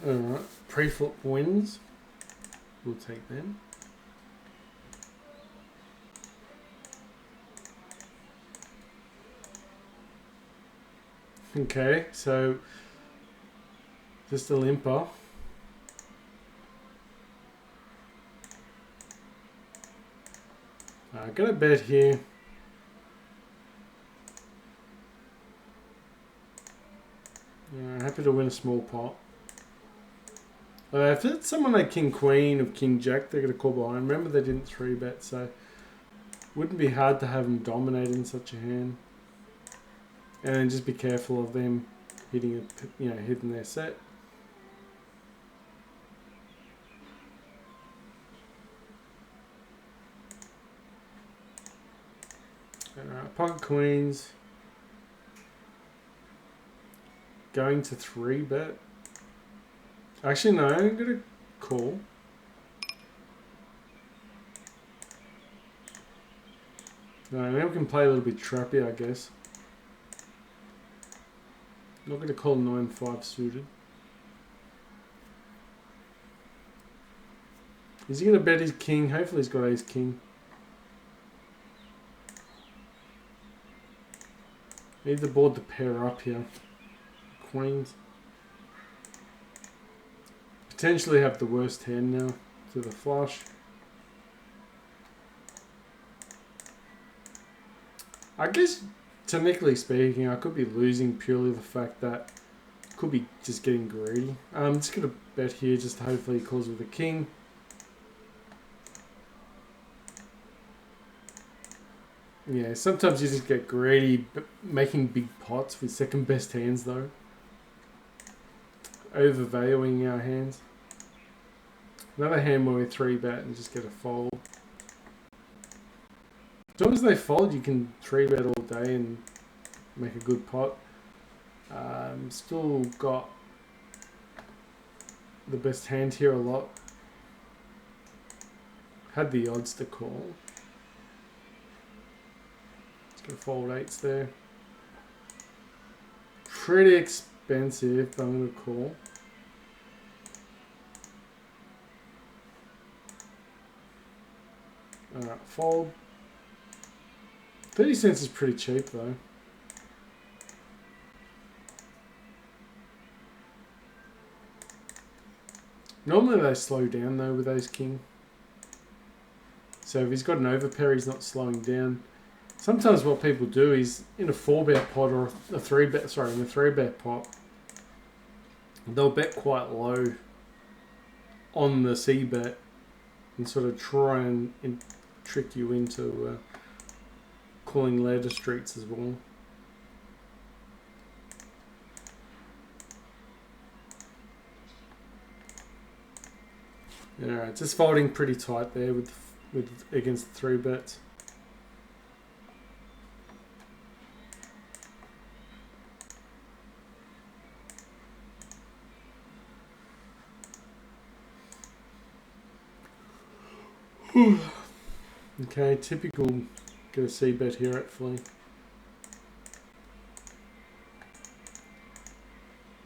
Alright, pre-flop wins. We'll take them. Okay, so just a limper. I'm gonna bet here. Happy to win a small pot. If it's someone like King Queen or King Jack, they're gonna call behind. Remember, they didn't 3-bet, so wouldn't be hard to have them dominate in such a hand. And then just be careful of them hitting hitting their set. Alright, pocket queens. Going to 3-bet. Actually, no, I'm gonna call. No, now we can play a little bit trappy, I guess. Not going to call 9-5 suited. Is he going to bet his king? Hopefully he's got ace king. Need the board to pair up here. Queens. Potentially have the worst hand now to the flush. I guess, technically speaking, I could be losing purely the fact that I could be just getting greedy. I'm just going to bet here, just hopefully he calls with a king. Yeah, sometimes you just get greedy, but making big pots with second best hands though. Overvaluing our hands. Another hand where we 3-bet and just get a fold. As long as they fold, you can 3-bet all day and make a good pot. Still got the best hand here a lot. Had the odds to call. It's gonna fold 8s there. Pretty expensive, but I'm gonna call. Alright, fold. 30 cents is pretty cheap though. Normally they slow down though with ace king. So if he's got an overpair, he's not slowing down. Sometimes what people do is in a 4-bet pot or a 3-bet, sorry, in a 3-bet pot, they'll bet quite low on the C-bet and sort of try and trick you into calling later streets as well. Alright, just folding pretty tight there with against the 3-bets. Okay, typical. Get a C-bet here hopefully.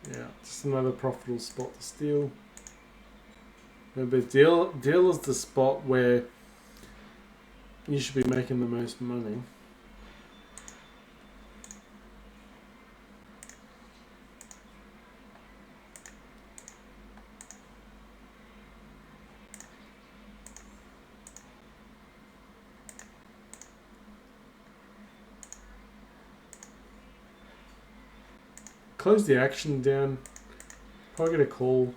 Yeah, just another profitable spot to steal. Remember, deal is the spot where you should be making the most money. Close the action down. Probably get a call.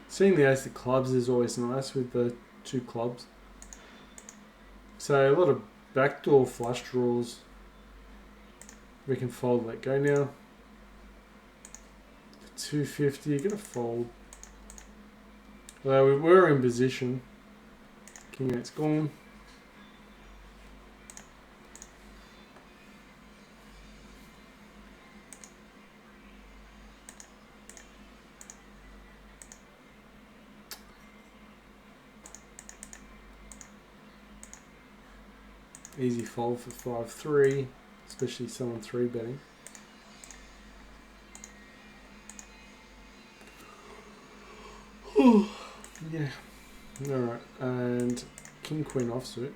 Seeing the ace of clubs is always nice with the 2 clubs. So a lot of backdoor flush draws. We can fold, let go now. 250, you're gonna fold. Although we were in position. King 8's gone. Easy fold for 5-3, especially someone 3-betting. Yeah. Alright, and King Queen offsuit.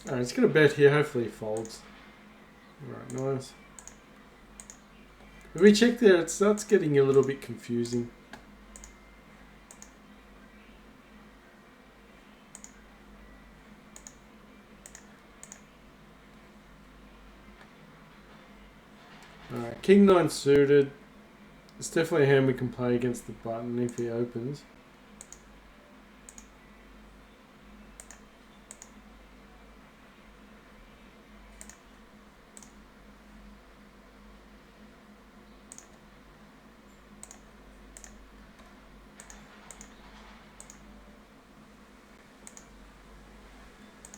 Alright, it's gonna bet here, hopefully he folds. Alright, nice. If we check there, it starts getting a little bit confusing. Alright, King 9 suited. It's definitely a hand we can play against the button if he opens.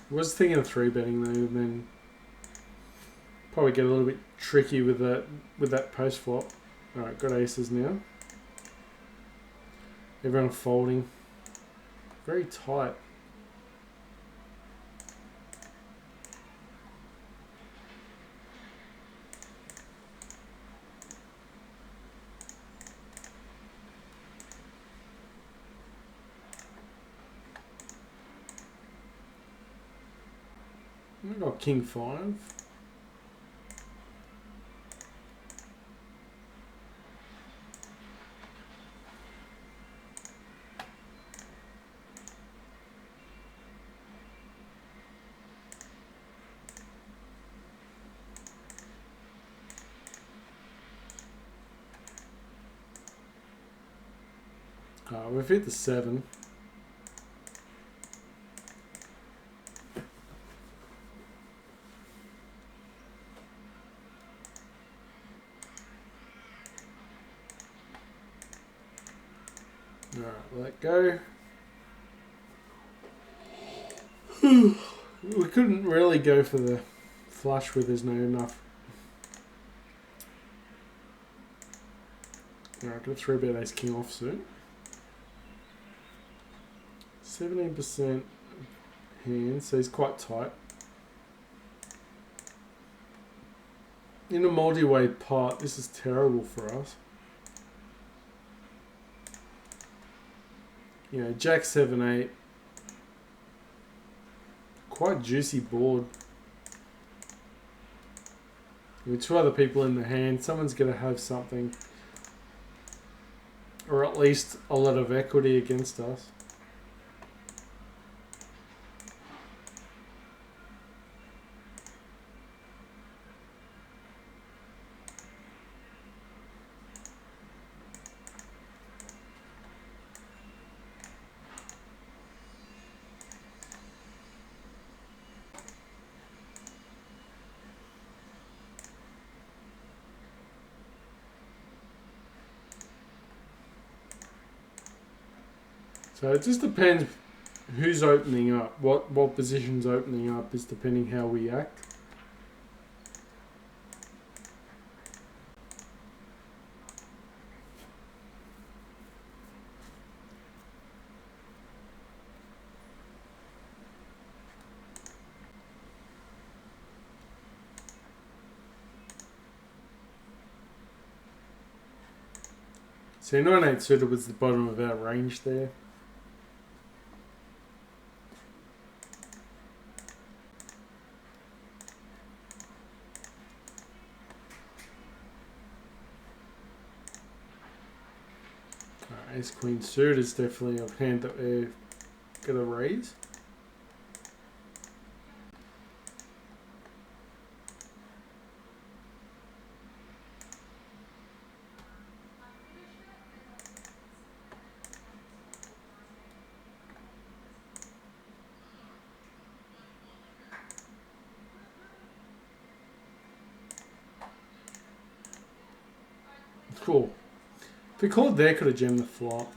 I was thinking of 3-betting though, and then probably get a little bit tricky with that post flop. Alright, got aces now. Everyone folding. Very tight. got king 5. We've hit the 7. Alright, let go. We couldn't really go for the flush where there's no enough. Alright, got 3-bet ace king offsuit. 17% hand, so he's quite tight. In a multi-way pot, this is terrible for us. You know, Jack 7-8. Quite juicy board. With 2 other people in the hand, someone's going to have something. Or at least a lot of equity against us. So it just depends who's opening up. What position's opening up is depending how we act. So 9-8 suited was the bottom of our range there. Ace Queen suited is definitely a hand that we're going to raise. Cool. If we called there, could have jammed the flop.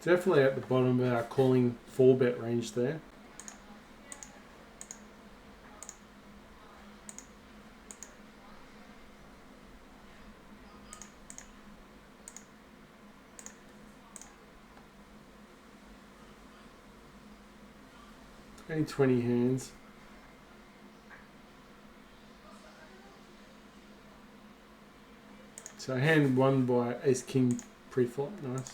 Definitely at the bottom of our calling 4-bet range there. Only 20 hands. So hand won by Ace King pre-flop. Nice.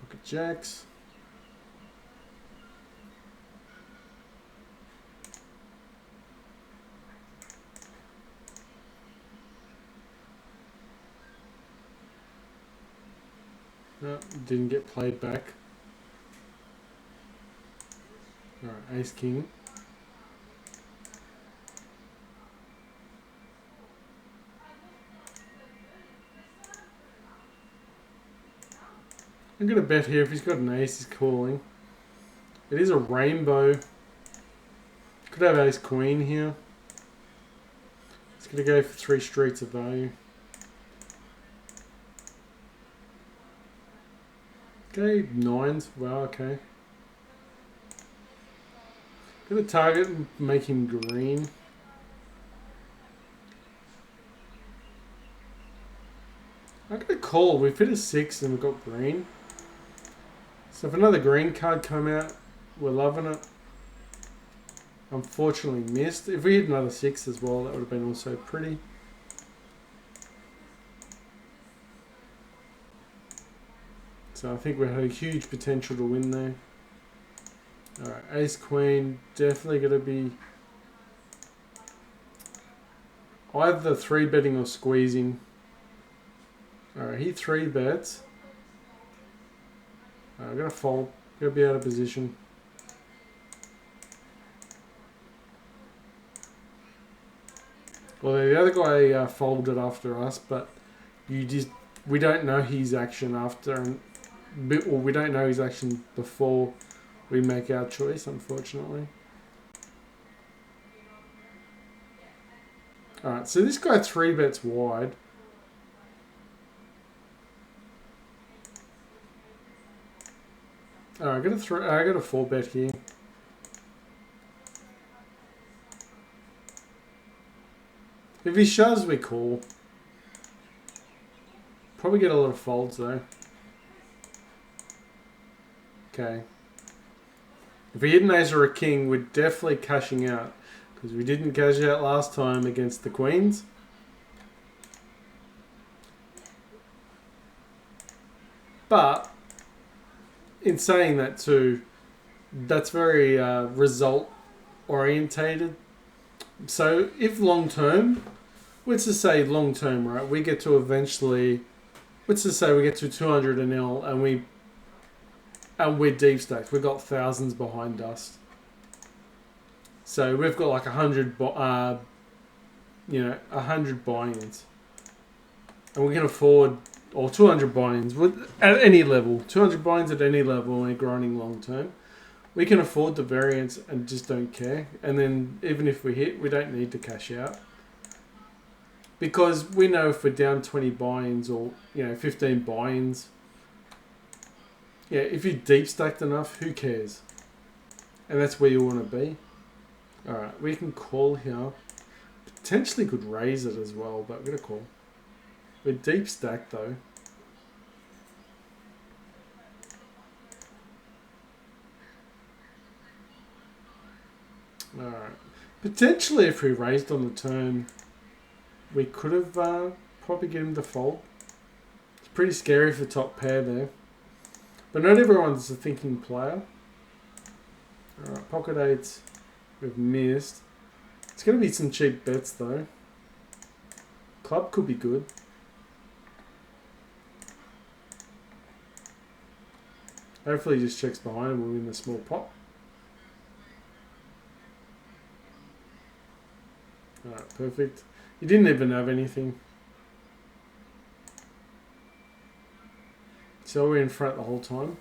Pocket jacks. No, didn't get played back. Alright, Ace King. I'm going to bet here if he's got an ace, he's calling. It is a rainbow. Could have Ace Queen here. It's going to go for 3 streets of value. Okay, 9s. Wow, okay. Gonna target and make him green. I'm gonna call. We've hit a 6 and we've got green. So if another green card come out, we're loving it. Unfortunately missed. If we hit another 6 as well, that would have been also pretty. So I think we had a huge potential to win there. Alright, ace queen, definitely going to be either 3-betting or squeezing. Alright, he 3-bets. I'm going to fold. Going to be out of position. Well, the other guy folded after us, but we don't know his action after, or we don't know his action before we make our choice, unfortunately. Alright, so this guy 3-bets wide. Alright, I got a 4-bet here. If he shoves, we call. Probably get a lot of folds though. Okay. If we hit an ace or a king, we're definitely cashing out. Because we didn't cash out last time against the queens. But, in saying that too, that's very result orientated. So if long term, let's just say long term, right? We get to eventually, let's just say we get to 200 and L, and we're deep stacked. We've got thousands behind us. So we've got like 100 buy-ins, and we can afford, or 200 buy-ins at any level. 200 buy-ins at any level when we're grinding long term. We can afford the variance and just don't care. And then even if we hit, we don't need to cash out. Because we know if we're down 20 buy-ins or 15 buy-ins, yeah, if you're deep stacked enough, who cares? And that's where you want to be. Alright, we can call here. Potentially could raise it as well, but we're going to call. We're deep stacked though. Alright. Potentially if we raised on the turn, we could have probably get him to fold. It's pretty scary for top pair there. But not everyone's a thinking player. Alright, pocket eights. We've missed. It's going to be some cheap bets though. Club could be good. Hopefully he just checks behind and we'll win the small pot. Alright, perfect. He didn't even have anything. So we're in front the whole time.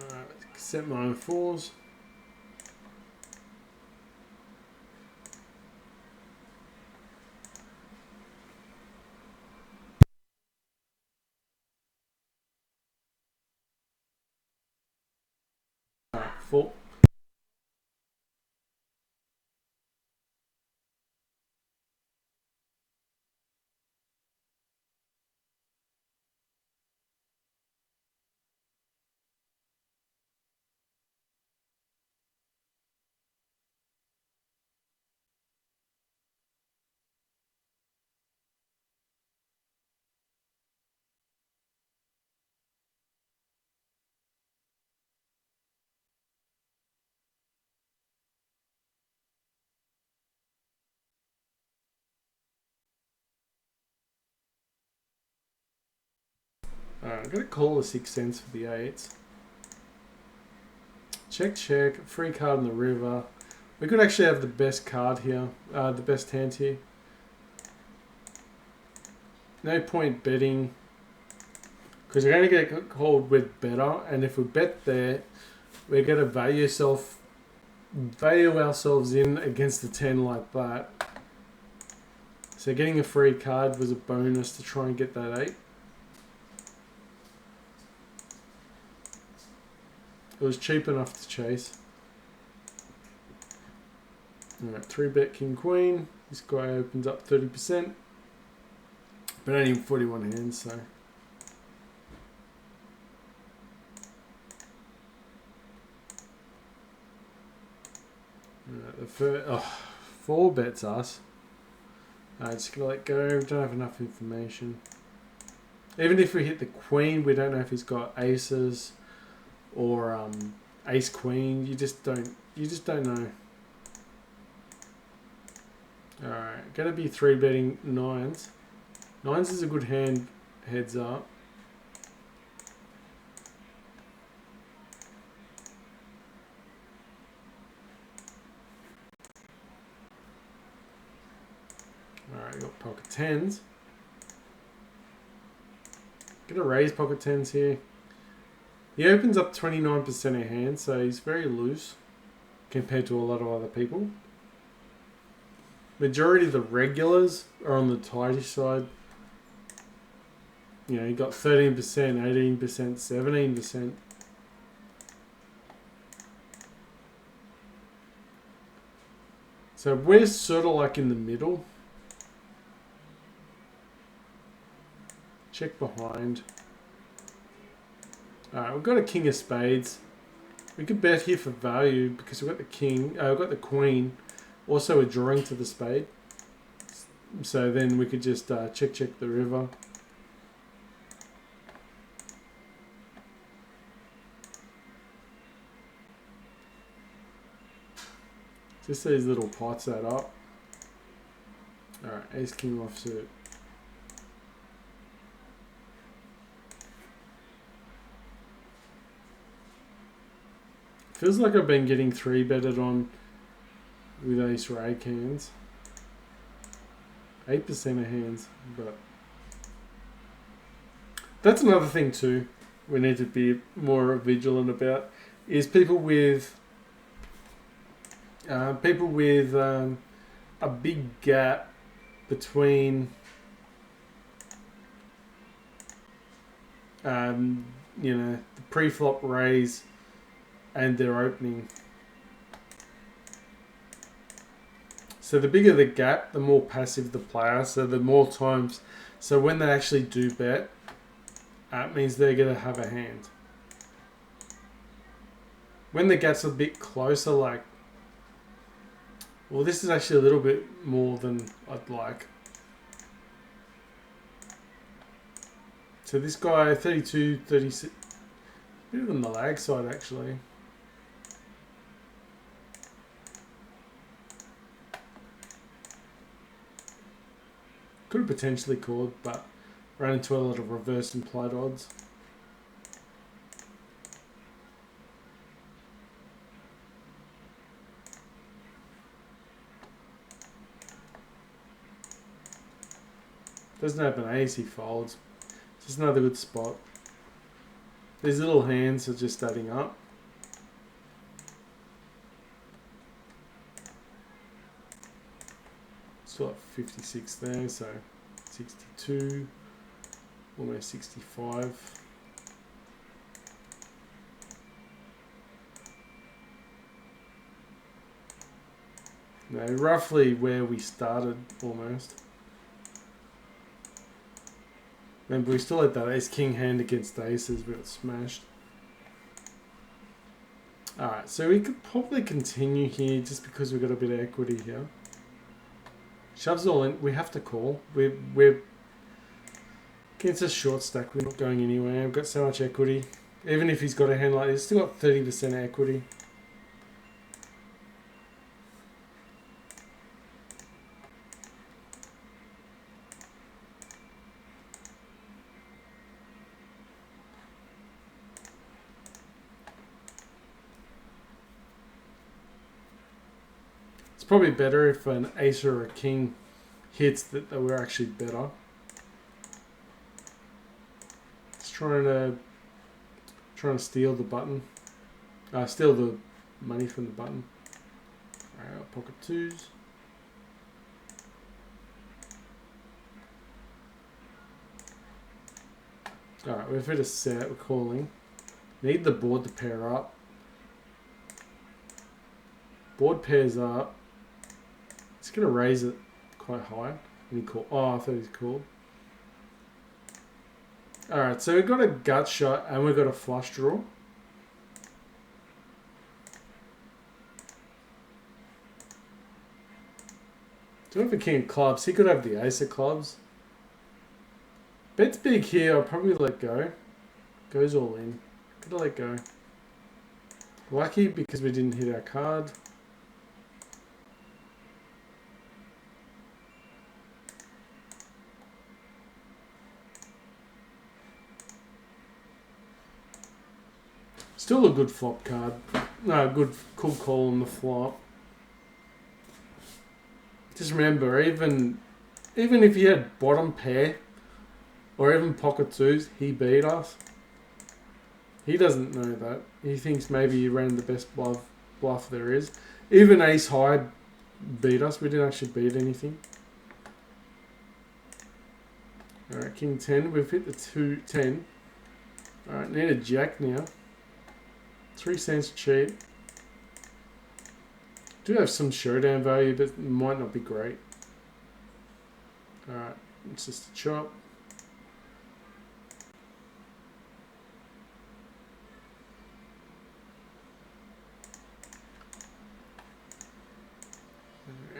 Alright, set my own fours. Alright, four. Alright, I'm going to call the 6 cents for the 8s. Check, check. Free card in the river. We could actually have the best card here. The best hand here. No point betting. Because we're going to get called with better. And if we bet there, we're going to value ourselves in against the 10 like that. So getting a free card was a bonus to try and get that 8. It was cheap enough to chase. Alright, 3-bet king queen. This guy opens up 30%. But only 41 hands, so. The first, oh, 4 bets us. Just gonna let go. We don't have enough information. Even if we hit the queen, we don't know if he's got aces or ace queen. You just don't know. All right, gonna be 3-betting nines. Nines is a good hand. Heads up. Alright, we got pocket tens. Gonna raise pocket tens here. He opens up 29% of hands, so he's very loose compared to a lot of other people. Majority of the regulars are on the tightish side. You know, you got 13%, 18%, 17%. So we're sort of like in the middle. Check behind. Alright, we've got a king of spades. We could bet here for value because we've got the king. We've got the queen. Also a drawing to the spade. So then we could just check the river. Just these little pots that up. Alright, ace king offsuit. Feels like I've been getting 3-betted on with ace rake hands. 8% of hands, but that's another thing too we need to be more vigilant about is people with a big gap between you know, the pre-flop raise and their opening. So the bigger the gap, the more passive the player. So the more times, so when they actually do bet, it means they're going to have a hand. When the gap's a bit closer, like, well, this is actually a little bit more than I'd like. So this guy, 32, 36, a bit on the lag side actually. Could have potentially called, but ran into a lot of reverse implied odds. Doesn't have an ace, he folds. Just another good spot. These little hands are just adding up. Still at 56 there, so 62, almost 65. No, roughly where we started almost. Remember, we still had that ace-king hand against aces, we got smashed. Alright, so we could probably continue here just because we've got a bit of equity here. Shoves all in, we have to call. We're against a short stack, we're not going anywhere. We've got so much equity. Even if he's got a hand like this, still got 30% equity. Probably better if an ace or a king hits that we're actually better. It's trying to steal the button. Steal the money from the button. Alright, pocket twos. Alright, we've hit a set, we're calling. Need the board to pair up. Board pairs up. It's going to raise it quite high. And he called. Oh, I thought he called. Alright, so we've got a gut shot and we've got a flush draw. Do have a king of clubs. He could have the ace of clubs. Bet's big here. I'll probably let go. Goes all in. Gotta let go. Lucky because we didn't hit our card. Still a good flop card. No, good, cool call on the flop. Just remember, even if he had bottom pair or even pocket twos, he beat us. He doesn't know that. He thinks maybe he ran the best bluff there is. Even ace high beat us. We didn't actually beat anything. Alright, king 10. We've hit the 2-10. Alright, need a jack now. 3 cents cheap. Do have some showdown value, but it might not be great. Alright, it's just a chop.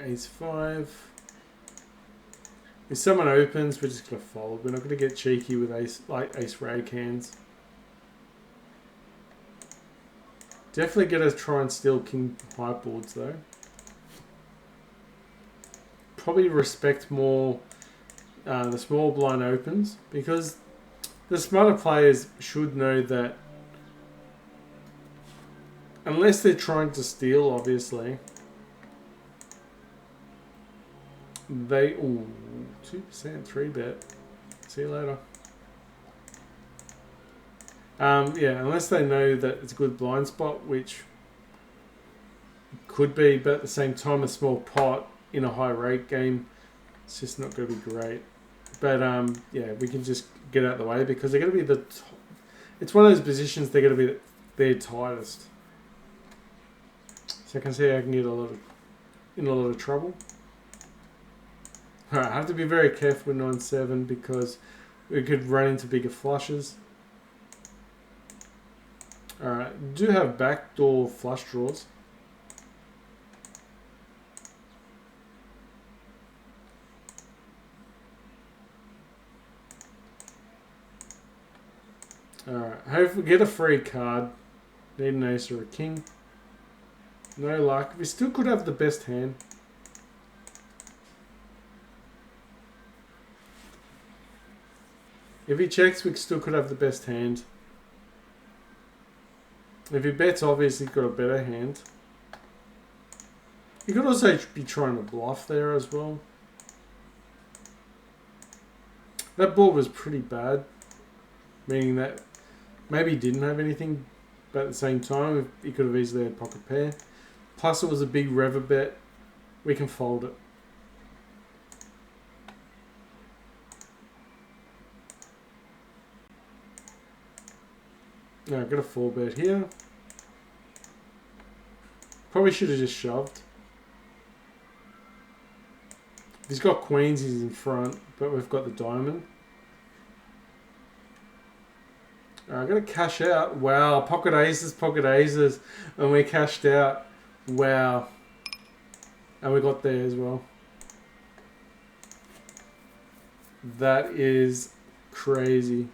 Ace 5. If someone opens, we're just going to fold. We're not going to get cheeky with ace rag hands. Definitely going to try and steal king high boards though. Probably respect more the small blind opens, because the smarter players should know that unless they're trying to steal, obviously, they... Ooh, 2%, 3-bet. See you later. Yeah, unless they know that it's a good blind spot, which could be, but at the same time, a small pot in a high rate game, it's just not going to be great. But yeah, we can just get out of the way because they're going to be it's one of those positions they're going to be their tightest. So I can see I can get in a lot of trouble. Alright, I have to be very careful with 9-7 because we could run into bigger flushes. Alright, do have backdoor flush draws. Alright, hopefully get a free card. Need an ace or a king. No luck. We still could have the best hand. If he checks, we still could have the best hand. If he bets, obviously he's got a better hand. You could also be trying to bluff there as well. That board was pretty bad, meaning that maybe he didn't have anything, but at the same time, he could have easily had pocket pair. Plus, it was a big river bet. We can fold it. Now, I've got a 4-bet here. Probably should have just shoved. He's got queens, he's in front, but we've got the diamond. Alright, I'm going to cash out. Wow, pocket aces, and we cashed out. Wow. And we got there as well. That is crazy.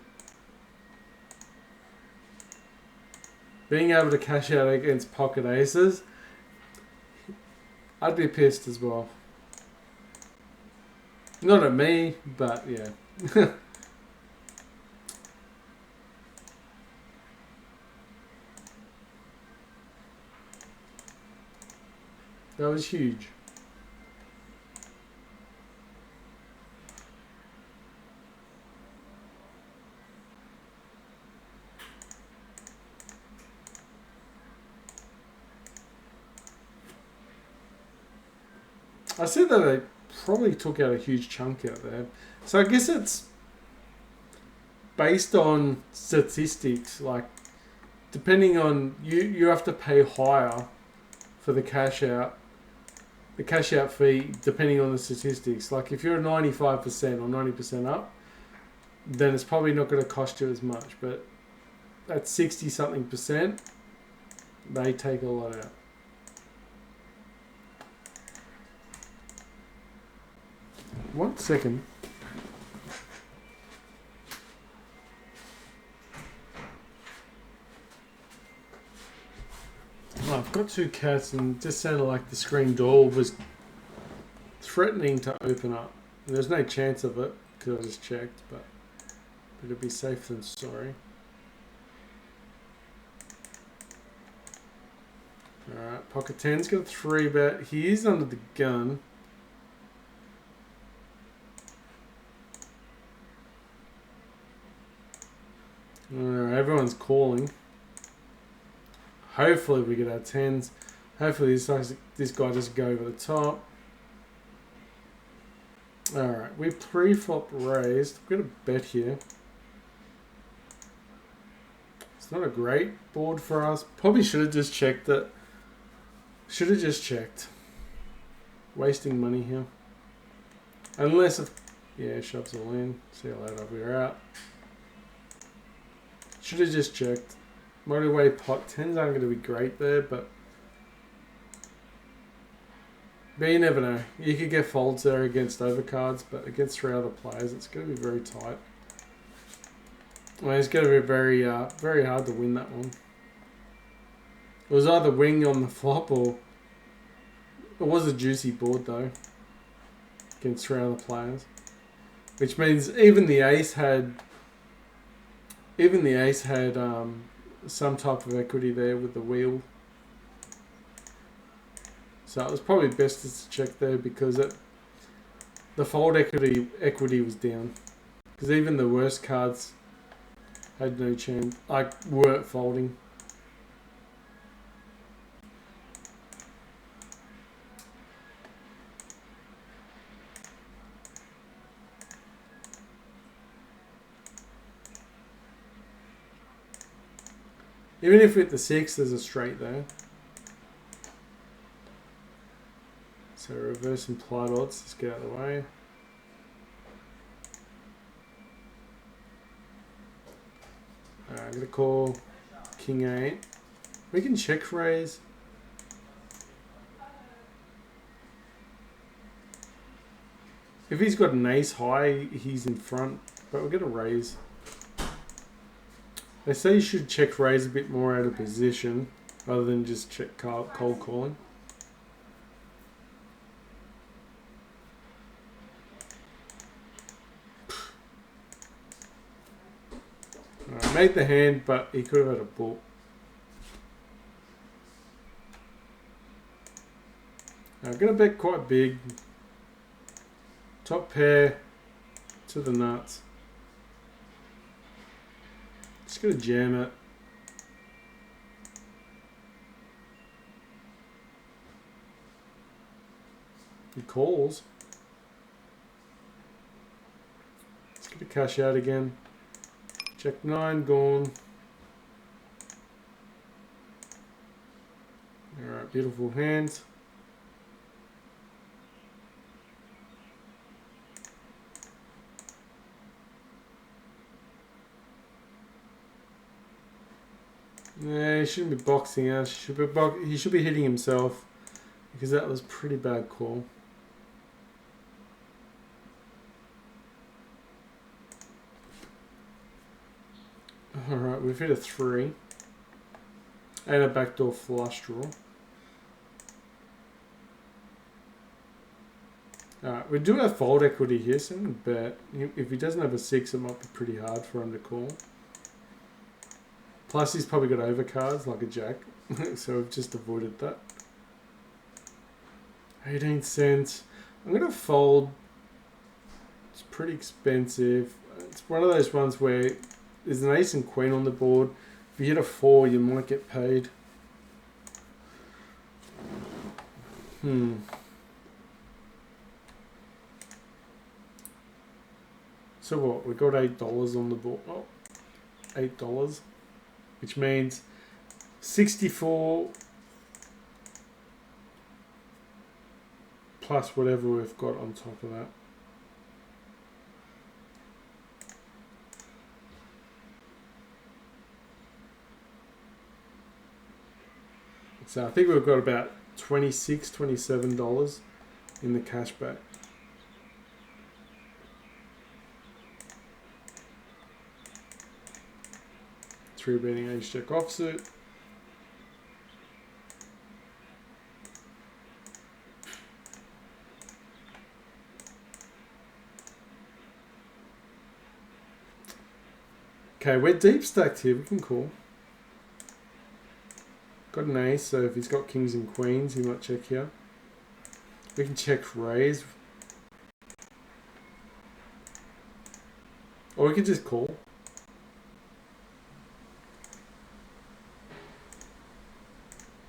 Being able to cash out against pocket aces, I'd be pissed as well. Not at me, but yeah. That was huge. I said that they probably took out a huge chunk out there. So I guess it's based on statistics. Like, depending on... You have to pay higher for the cash out. The cash out fee, depending on the statistics. Like, if you're 95% or 90% up, then it's probably not going to cost you as much. But at 60-something%, they take a lot out. 1 second. Oh, I've got 2 cats and it just sounded like the screen door was threatening to open up. There's no chance of it because I just checked, but it'll be safe than sorry. Alright, pocket 10's got a 3-bet. He is under the gun. Alright, everyone's calling. Hopefully we get our 10s. Hopefully this guy doesn't go over the top. Alright, we pre-flop raised. We've got a bet here. It's not a great board for us. Probably should have just checked it. Should have just checked. Wasting money here. Unless it, yeah, shoves all in. See you later, we're out. Should have just checked. Motorway pot 10s aren't going to be great there, but you never know. You could get folds there against overcards, but against 3 other players, it's going to be very tight. I mean, it's going to be very, very hard to win that one. It was either wing on the flop or it was a juicy board though against 3 other players, which means even the ace had some type of equity there with the wheel. So it was probably best to check there because the fold equity was down. Because even the worst cards had no chance, like weren't folding. Even if we hit the 6, there's a straight there. So reverse implied odds, let's get out of the way. I'm going to call King 8. We can check raise. If he's got an ace high, he's in front, but we're going to raise. They say you should check raise a bit more out of position rather than just check cold calling. Right, made the hand, but he could have had a bull. I'm going to bet quite big. Top pair to the nuts. Just going to jam it. He calls. Let's get a cash out again. Check 9, gone. Alright, beautiful hands. Yeah, he shouldn't be boxing us. He should be hitting himself because that was a pretty bad call. Alright, we've hit a 3. And a backdoor flush draw. Alright, we do have fold equity here, so I'm going to bet. If he doesn't have a 6, it might be pretty hard for him to call. Plus, he's probably got overcards like a jack, so we've just avoided that. 18 cents. I'm going to fold. It's pretty expensive. It's one of those ones where there's an ace and queen on the board. If you hit a 4, you might get paid. So what? We got $8 on the board. Oh, $8. Which means 64 plus whatever we've got on top of that. So I think we've got about $26, $27 in the cashback. 3 betting ace jack offsuit. Okay, we're deep stacked here. We can call. Got an ace, so if he's got kings and queens, he might check here. We can check raise. Or we could just call.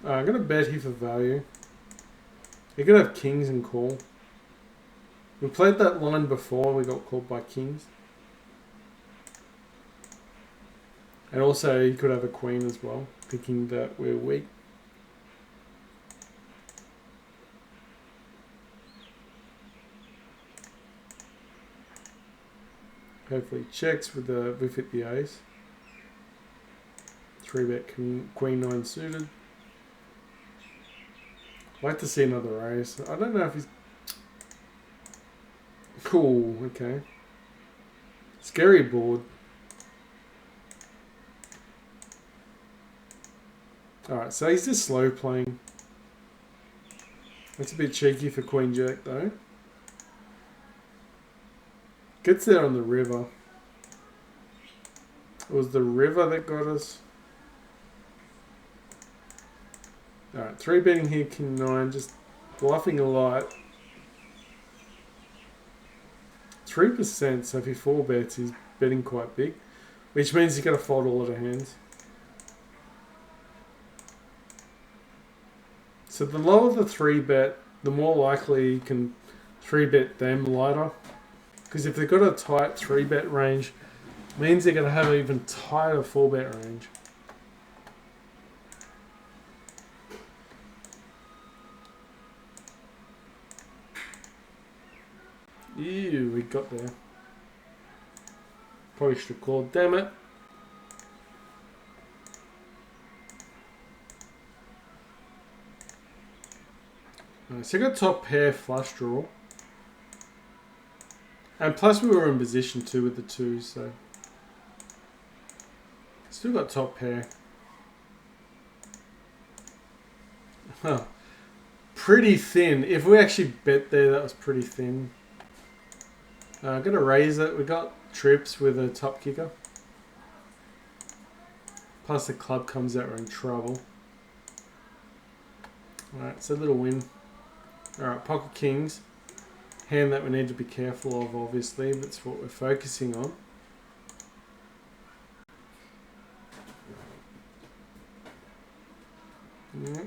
I'm going to bet here for value. He could have kings and call. We played that line before, we got called by kings. And also he could have a queen as well, thinking that we're weak. Hopefully checks with the, we've hit the ace. 3-bet queen 9 suited. I'd like to see another ace. I don't know if he's... Cool, okay. Scary board. Alright, so he's just slow playing. That's a bit cheeky for queen jack though. Gets there on the river. It was the river that got us. Alright, 3 betting here, king 9, just bluffing a lot. 3%, so if he 4 bets, he's betting quite big. Which means he's got to fold a lot of hands. So the lower the 3 bet, the more likely you can 3 bet them lighter. Because if they've got a tight 3 bet range, means they're going to have an even tighter 4 bet range. Ew, we got there. Probably should have called, damn it. Alright, so I got top pair flush draw. And plus we were in position too with the 2, so. Still got top pair. Huh. Pretty thin. If we actually bet there, that was pretty thin. I'm going to raise it. We got trips with a top kicker. Plus the club comes out, we're in trouble. Alright, so a little win. Alright, pocket kings. Hand that we need to be careful of, obviously. That's what we're focusing on.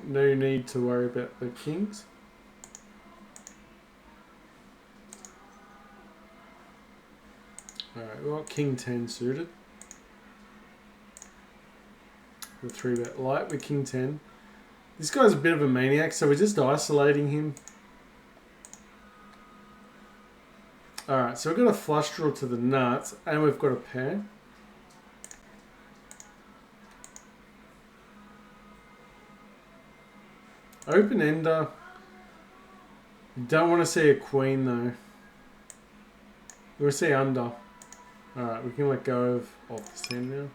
No need to worry about the kings. Alright, we've got king 10 suited. The 3-bet light with king 10. This guy's a bit of a maniac, so we're just isolating him. Alright, so we've got a flush draw to the nuts, and we've got a pair. Open ender. Don't want to see a queen though. We want to see under. Alright, we can let go of off the hand now.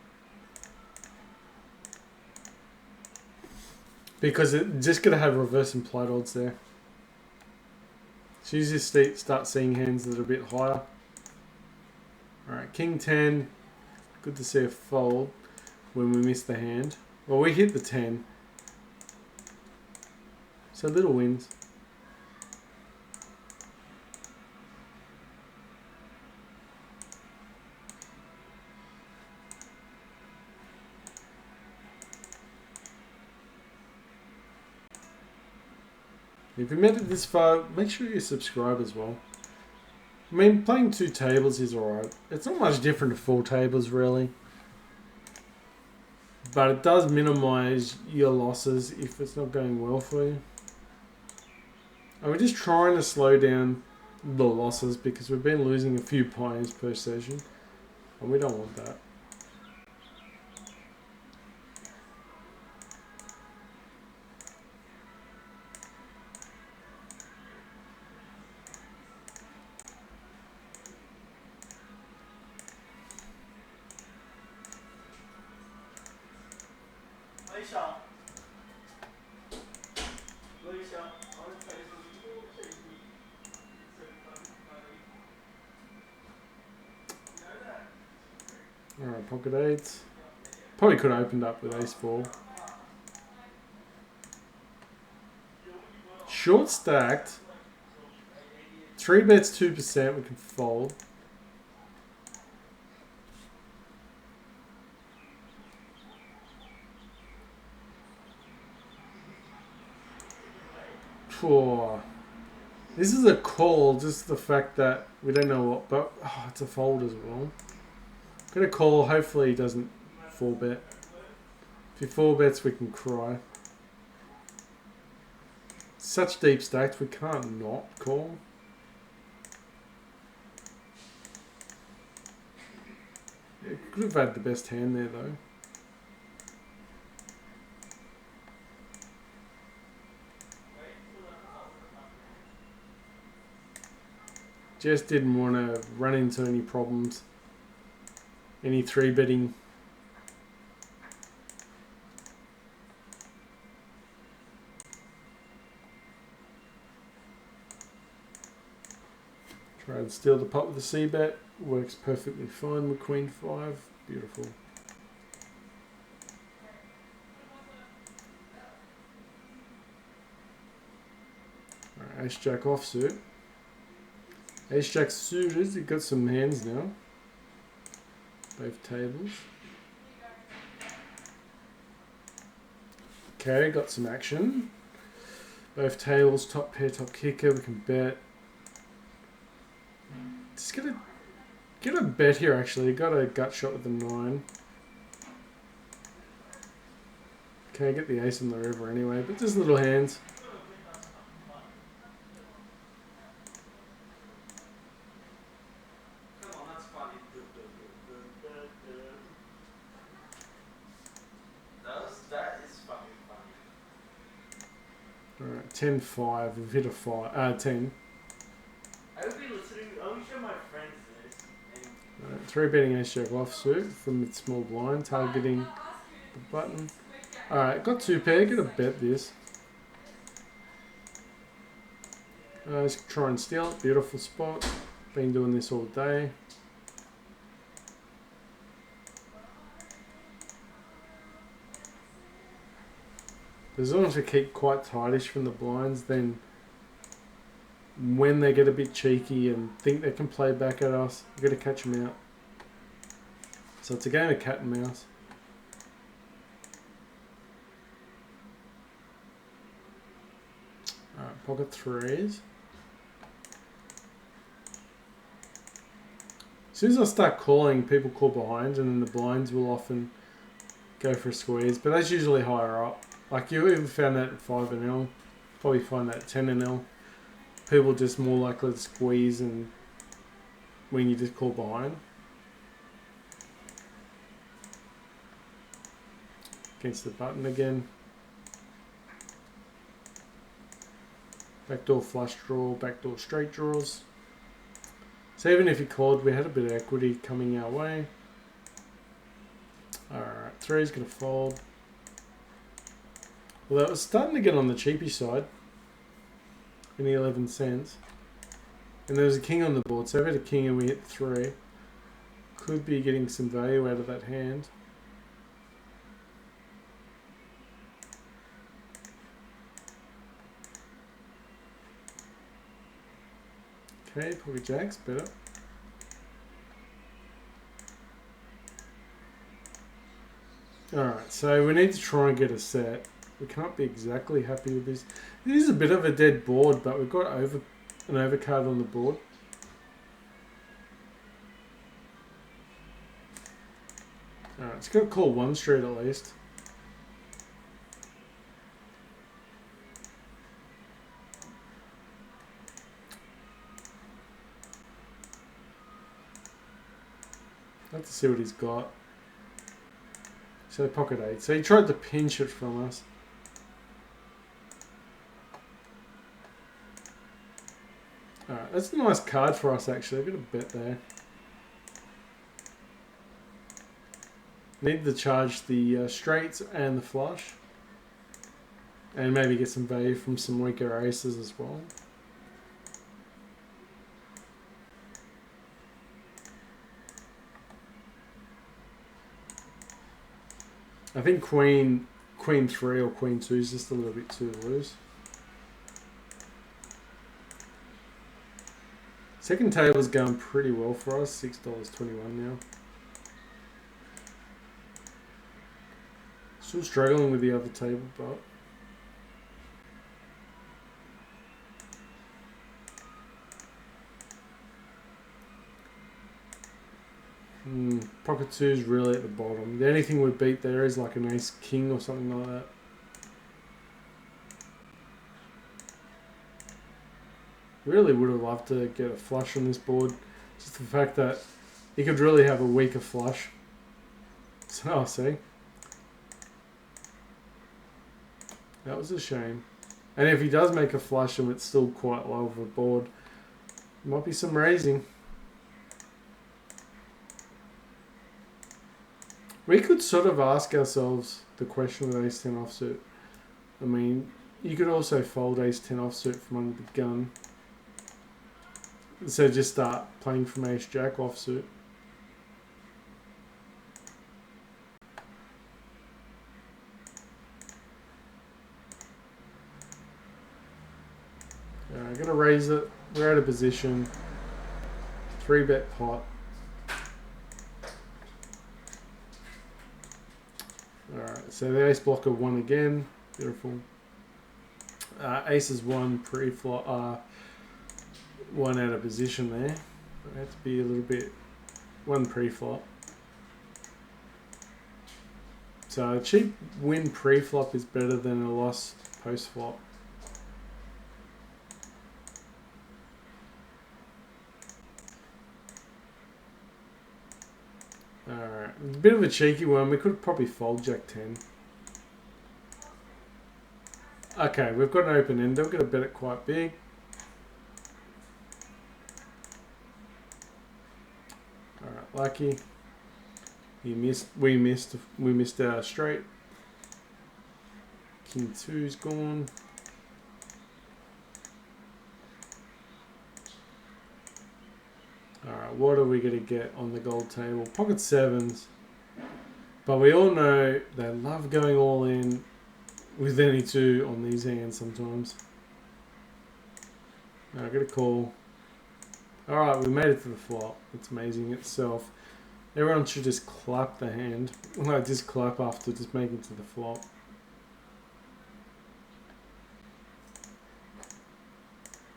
Because it's just going to have reverse implied odds there. So you just start seeing hands that are a bit higher. Alright, king 10. Good to see a fold when we miss the hand. Well, we hit the 10. So little wins. If you made it this far, make sure you subscribe as well. I mean, playing 2 tables is alright. It's not much different to 4 tables, really. But it does minimize your losses if it's not going well for you. And we're just trying to slow down the losses because we've been losing a few pions per session. And we don't want that. Alright, pocket eights. Probably could have opened up with ace four. Short stacked. 3 bets 2%, we can fold. Poor. This is a call, just the fact that we don't know what, but it's a fold as well. Gonna call, hopefully he doesn't 4-bet. If he 4-bets, we can cry. Such deep stacks, we can't not call. Yeah, could have had the best hand there though. Just didn't want to run into any problems. Any 3-betting. Try and steal the pot with the C-bet. Works perfectly fine with Queen 5. Beautiful. Alright, Ace Jack offsuit. Ace Jack suited. You've got some hands now. Both tables. Okay, got some action. Both tables, top pair, top kicker. We can bet. Just get a bet here actually. Got a gut shot with the 9. Okay, get the ace on the river anyway, but just little hands. Alright, 10-5. We've hit a 10. I would be listening. I will show my friends this. Alright, 3-betting ace jack offsuit from mid small blind, targeting the button. Alright, got 2 pair. Gonna bet this. Let's try and steal it. Beautiful spot. Been doing this all day. As long as we keep quite tightish from the blinds, then when they get a bit cheeky and think they can play back at us, we've got to catch them out. So it's a game of cat and mouse. Alright, pocket 3s. As soon as I start calling, people call behind and then the blinds will often go for a squeeze, but that's usually higher up. Like you even found that at 5NL, probably find that at 10NL. People just more likely to squeeze and when you just call behind. Against the button again. Backdoor flush draw, backdoor straight draws. So even if you called, we had a bit of equity coming our way. Alright, 3's going to fold. Well, that was starting to get on the cheapy side. In the 11 cents. And there was a king on the board, so if we had a king and we hit 3, could be getting some value out of that hand. Okay, probably jacks, better. Alright, so we need to try and get a set. We can't be exactly happy with this. It is a bit of a dead board, but we've got an overcard on the board. Alright, it's got to call 1 street at least. Let's see what he's got. So pocket 8. So he tried to pinch it from us. Alright, that's a nice card for us actually. A bit of bet there. Need to charge the straights and the flush. And maybe get some value from some weaker aces as well. I think Queen 3 or Queen 2 is just a little bit too loose. Second table's going pretty well for us, $6.21 now. Still struggling with the other table, but pocket 2 is really at the bottom. The only thing we beat there is like an ace king or something like that. Really would have loved to get a flush on this board. Just the fact that he could really have a weaker flush. So I'll see. That was a shame. And if he does make a flush and it's still quite low of a board, might be some raising. We could sort of ask ourselves the question with ace 10 offsuit. I mean, you could also fold ace 10 offsuit from under the gun. So just start playing from ace jack offsuit. I'm going to raise it. We're out of position. 3-bet pot. Alright, so the ace blocker won again. Beautiful. Aces won pre-flop. One out of position there. I had to be a little bit. One pre-flop. So a cheap win pre-flop is better than a loss post-flop. Alright, a bit of a cheeky one. We could probably fold Jack 10. Okay, we've got an open end. We're going to bet it quite big. Alright, lucky. We missed our straight. King 2's gone. Alright, what are we going to get on the gold table? Pocket 7s. But we all know they love going all in with any 2 on these hands sometimes. I get a call. Alright, we made it to the flop. It's amazing itself. Everyone should just clap the hand. Like, just clap after just making it to the flop.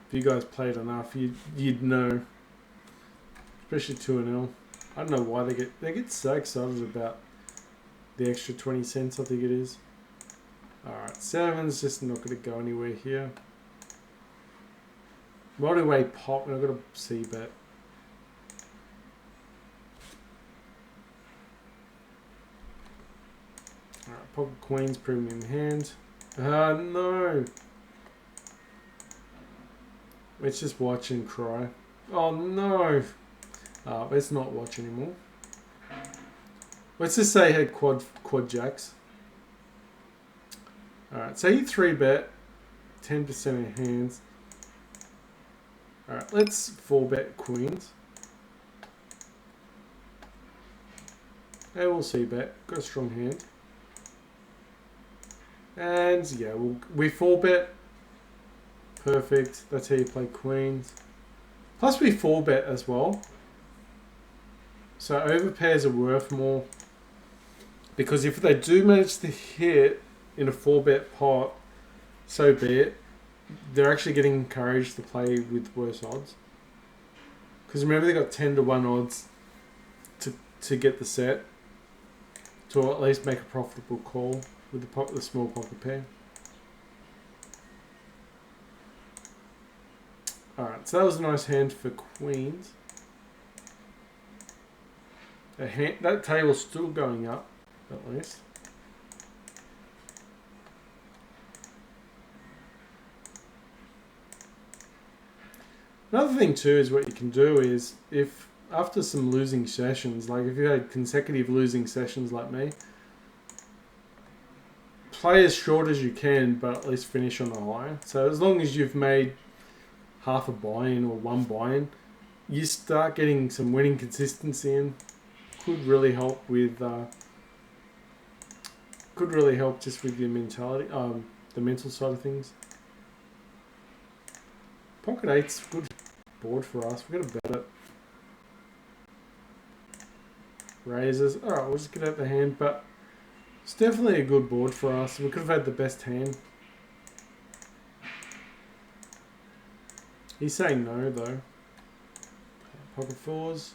If you guys played enough, you'd know. Especially 2-0. I don't know why they get so excited about the extra 20 cents, I think it is. Alright, 7's just not going to go anywhere here. Multi-way pop, and I've got a C-bet. Alright, pocket queen's premium hand. No! Let's just watch and cry. Oh no! Let's not watch anymore. Let's just say he had quad jacks. Alright, so you 3-bet 10% of hands. Alright, let's 4-bet queens. And we'll C-bet. Got a strong hand. And yeah, we 4-bet. Perfect. That's how you play queens. Plus we 4-bet as well. So overpairs are worth more. Because if they do manage to hit in a 4-bet pot, so be it. They're actually getting encouraged to play with worse odds. Because remember they got 10-1 odds to get the set. To at least make a profitable call with the small pocket pair. Alright, so that was a nice hand for queens. That table's still going up, at least. Another thing too is what you can do is if after some losing sessions, like if you had consecutive losing sessions like me, play as short as you can, but at least finish on the high. So as long as you've made half a buy-in or one buy-in, you start getting some winning consistency in. Could really help with just with your mentality, the mental side of things. Pocket 8's good board for us. We're gonna bet it. Raises. Alright, we'll just get out the hand, but it's definitely a good board for us. We could have had the best hand. He's saying no though. Pocket 4s.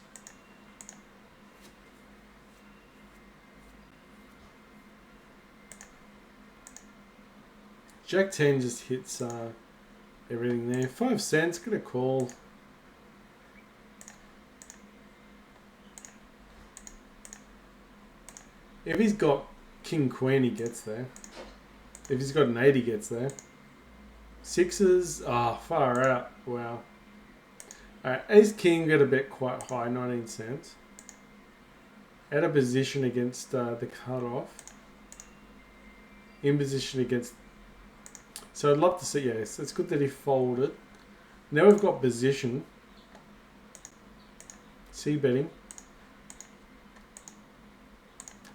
Jack 10 just hits everything there. 5 cents, gonna call. If he's got King Queen, he gets there. If he's got an 8, he gets there. 6s, far out. Wow. Alright, Ace King got a bet quite high, 19 cents. Out of position against the cutoff. In position against. So I'd love to see, yes, it's good that he folded. Now we've got position. C betting.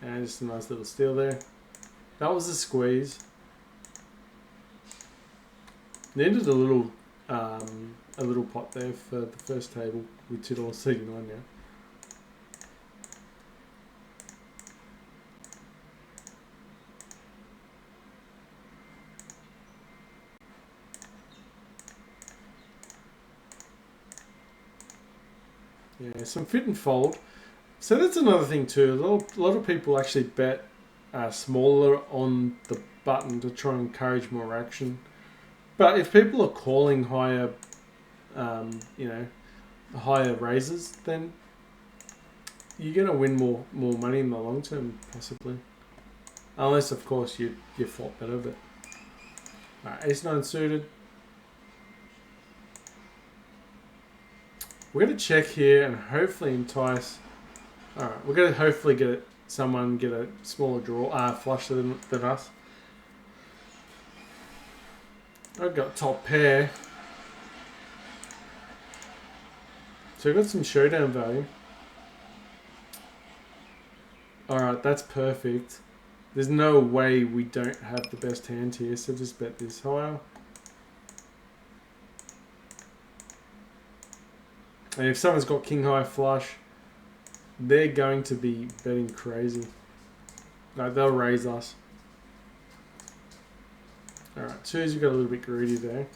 And just a nice little steal there. That was a squeeze. Needed a little pot there for the first table with $2.39 now. Yeah, some fit and fold. So that's another thing too. A lot of people actually bet smaller on the button to try and encourage more action. But if people are calling higher, higher raises, then you're going to win more money in the long term, possibly. Unless, of course, you flop better. But Ace 9 suited. We're going to check here and hopefully entice. Alright, we're going to hopefully get someone get a smaller draw, flush than us. I've got top pair. So we've got some showdown value. Alright, that's perfect. There's no way we don't have the best hand here, so just bet this higher. And if someone's got king high flush, they're going to be betting crazy. No, they'll raise us. Alright, twos, you got a little bit greedy there.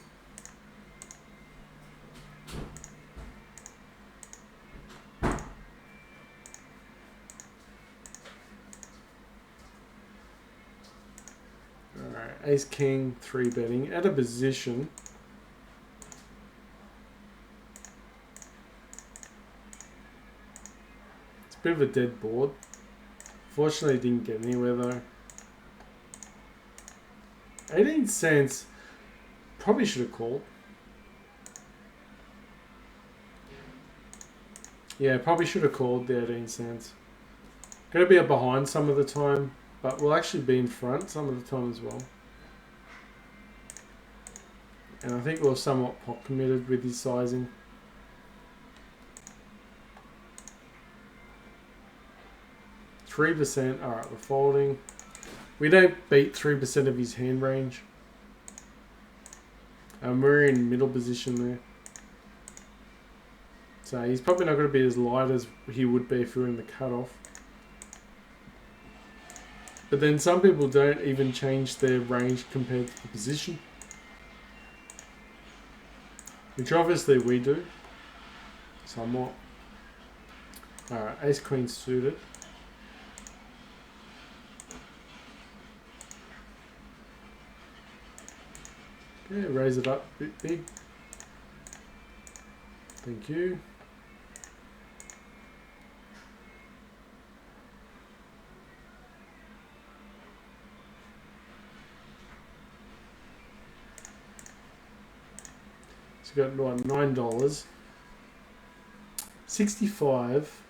Alright, ace king, 3 betting at a position. It's a bit of a dead board. Fortunately, didn't get anywhere though. 18 cents. Probably should have called. Yeah, probably should have called the 18 cents. Going to be a behind some of the time, but we'll actually be in front some of the time as well. And I think we're somewhat pot committed with his sizing. %. Alright, we're folding. We don't beat 3% of his hand range. We're in middle position there. So he's probably not going to be as light as he would be if we were in the cutoff. But then some people don't even change their range compared to the position. Which obviously we do. Somewhat. Alright, ace queen suited. Yeah, raise it up a bit big. Thank you. So we got what, $9. 65.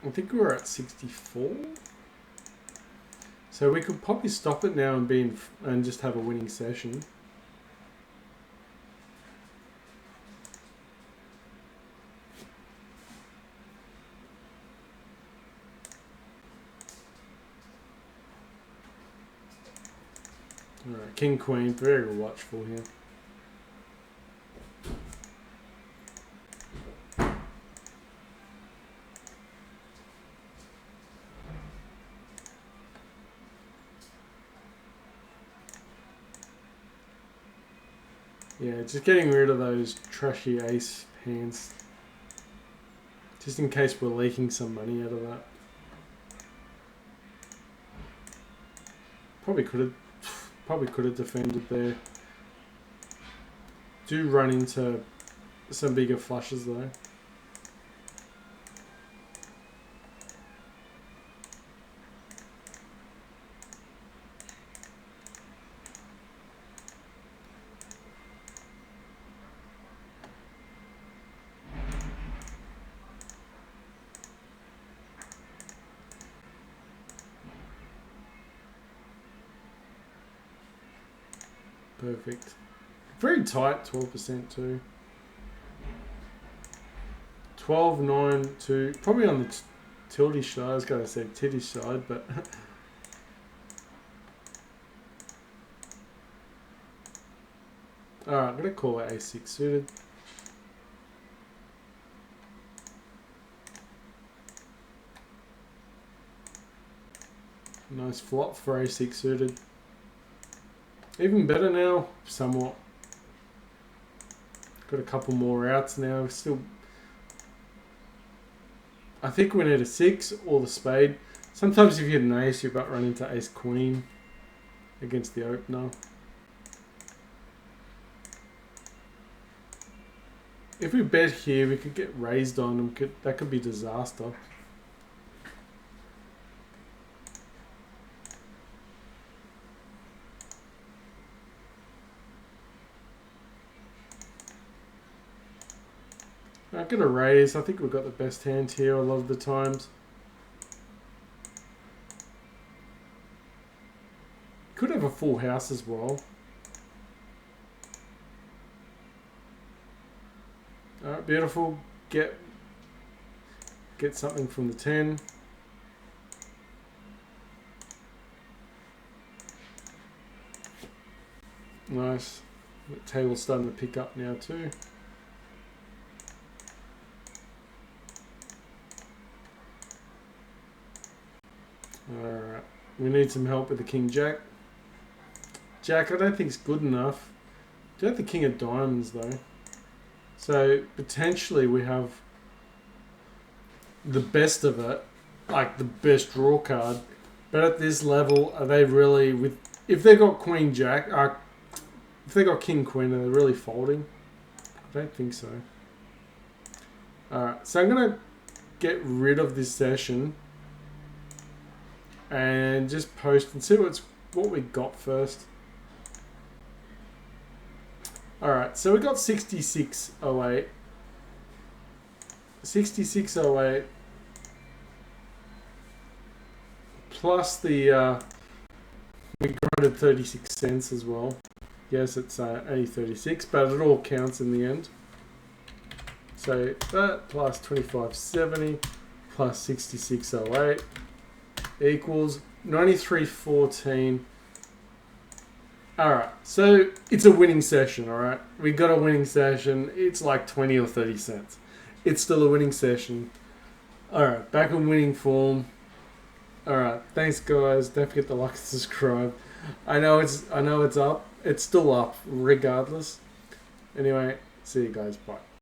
I think we're at 64. So we could probably stop it now and just have a winning session. Alright, King Queen, very watchful here. Yeah, just getting rid of those trashy ace hands. Just in case we're leaking some money out of that. Probably could have defended there. Do run into some bigger flushes though. Perfect. Very tight, 12% too. 12, 9, 2. Probably on the tilty side. I was going to say titty side, but... Alright, I'm going to call it A6 suited. Nice flop for A6 suited. Even better now, somewhat. Got a couple more outs now. Still, I think we need a 6 or the spade. Sometimes if you hit an ace, you about run into ace queen against the opener. If we bet here, we could get raised on them. That could be disaster. I'm going to raise. I think we've got the best hand here a lot of the times. Could have a full house as well. Alright, beautiful. Get something from the 10. Nice. The table's starting to pick up now too. Alright, we need some help with the King Jack. Jack, I don't think it's good enough. Do have the King of Diamonds though. So potentially we have the best of it, like the best draw card. But at this level, are they really with? If they got Queen Jack, if they got King Queen, are they really folding? I don't think so. Alright, so I'm gonna get rid of this session and just post and see what we got first. Alright, so we got 6608. 6608 plus the we grinded 36 cents as well. Yes, it's only 36, but it all counts in the end. So that plus 2570 plus 6608 equals 9314. Alright, so it's a winning session, alright? We got a winning session. It's like 20 or 30 cents. It's still a winning session. Alright, back in winning form. Alright, thanks guys. Don't forget to like and subscribe. I know it's up. It's still up regardless. Anyway, see you guys. Bye.